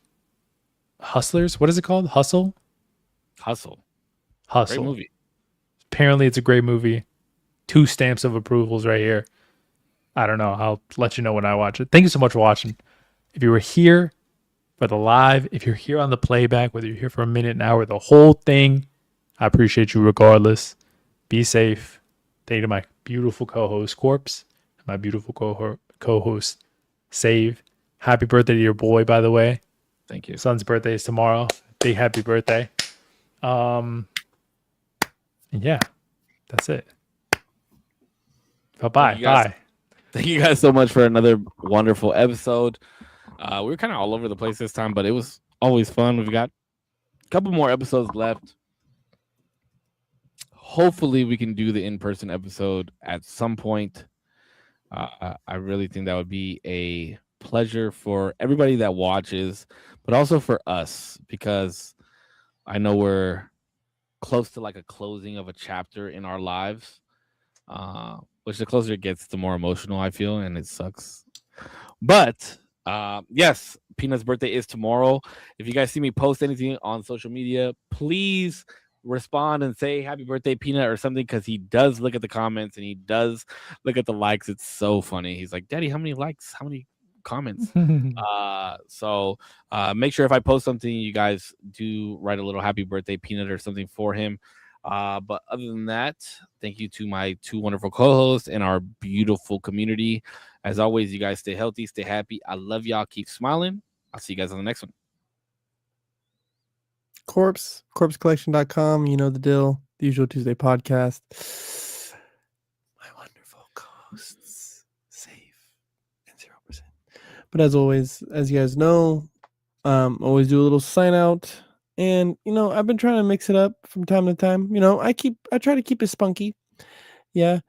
Hustlers. What is it called? Hustle? Hustle. Hustle. Great movie. Apparently it's a great movie. 2 stamps of approvals right here. I don't know. I'll let you know when I watch it. Thank you so much for watching. If you were here for the live, if you're here on the playback, whether you're here for a minute, an hour, the whole thing, I appreciate you regardless. Be safe. Thank you to my beautiful co-host, Korpsx, and my beautiful co-host, Save. Happy birthday to your boy, by the way. Thank you. Son's birthday is tomorrow. Big happy birthday. And yeah, that's it. Bye-bye. Thank you guys. Bye. Thank you guys so much for another wonderful episode. We were kind of all over the place this time, but it was always fun. We've got a couple more episodes left. Hopefully, we can do the in-person episode at some point. I really think that would be a pleasure for everybody that watches, but also for us, because I know we're close to like a closing of a chapter in our lives. Which the closer it gets, the more emotional I feel, and it sucks. But yes, Peanut's birthday is tomorrow. If you guys see me post anything on social media, please respond and say happy birthday, Peanut, or something, because he does look at the comments and he does look at the likes. It's so funny. He's like, Daddy, how many likes? How many comments? So make sure if I post something, you guys do write a little happy birthday, Peanut, or something for him. But other than that, thank you to my 2 wonderful co-hosts and our beautiful community. As always, you guys stay healthy, stay happy. I love y'all. Keep smiling. I'll see you guys on the next one. Korpscollection.com. You know the deal. The Usual Tuesday podcast. My wonderful co-hosts, Safe and 0%. But as always, as you guys know, always do a little sign out. And I've been trying to mix it up from time to time. I try to keep it spunky. Yeah.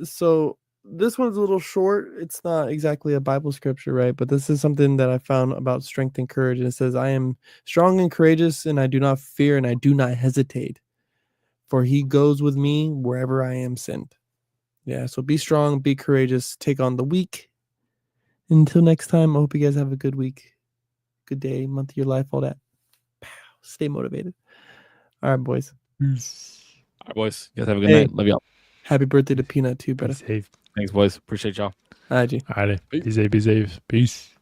So this one's a little short. It's not exactly a Bible scripture, right? But this is something that I found about strength and courage. And it says, I am strong and courageous, and I do not fear, and I do not hesitate. For he goes with me wherever I am sent. Yeah. So be strong, be courageous, take on the weak. Until next time, I hope you guys have a good week, good day, month of your life, all that. Stay motivated. All right, boys. Peace. All right, boys. You guys have a good night. Love y'all. Happy birthday to Peanut too, Be brother. safe. Thanks, boys. Appreciate y'all. All right, G. All right. Be safe. Be safe. Peace.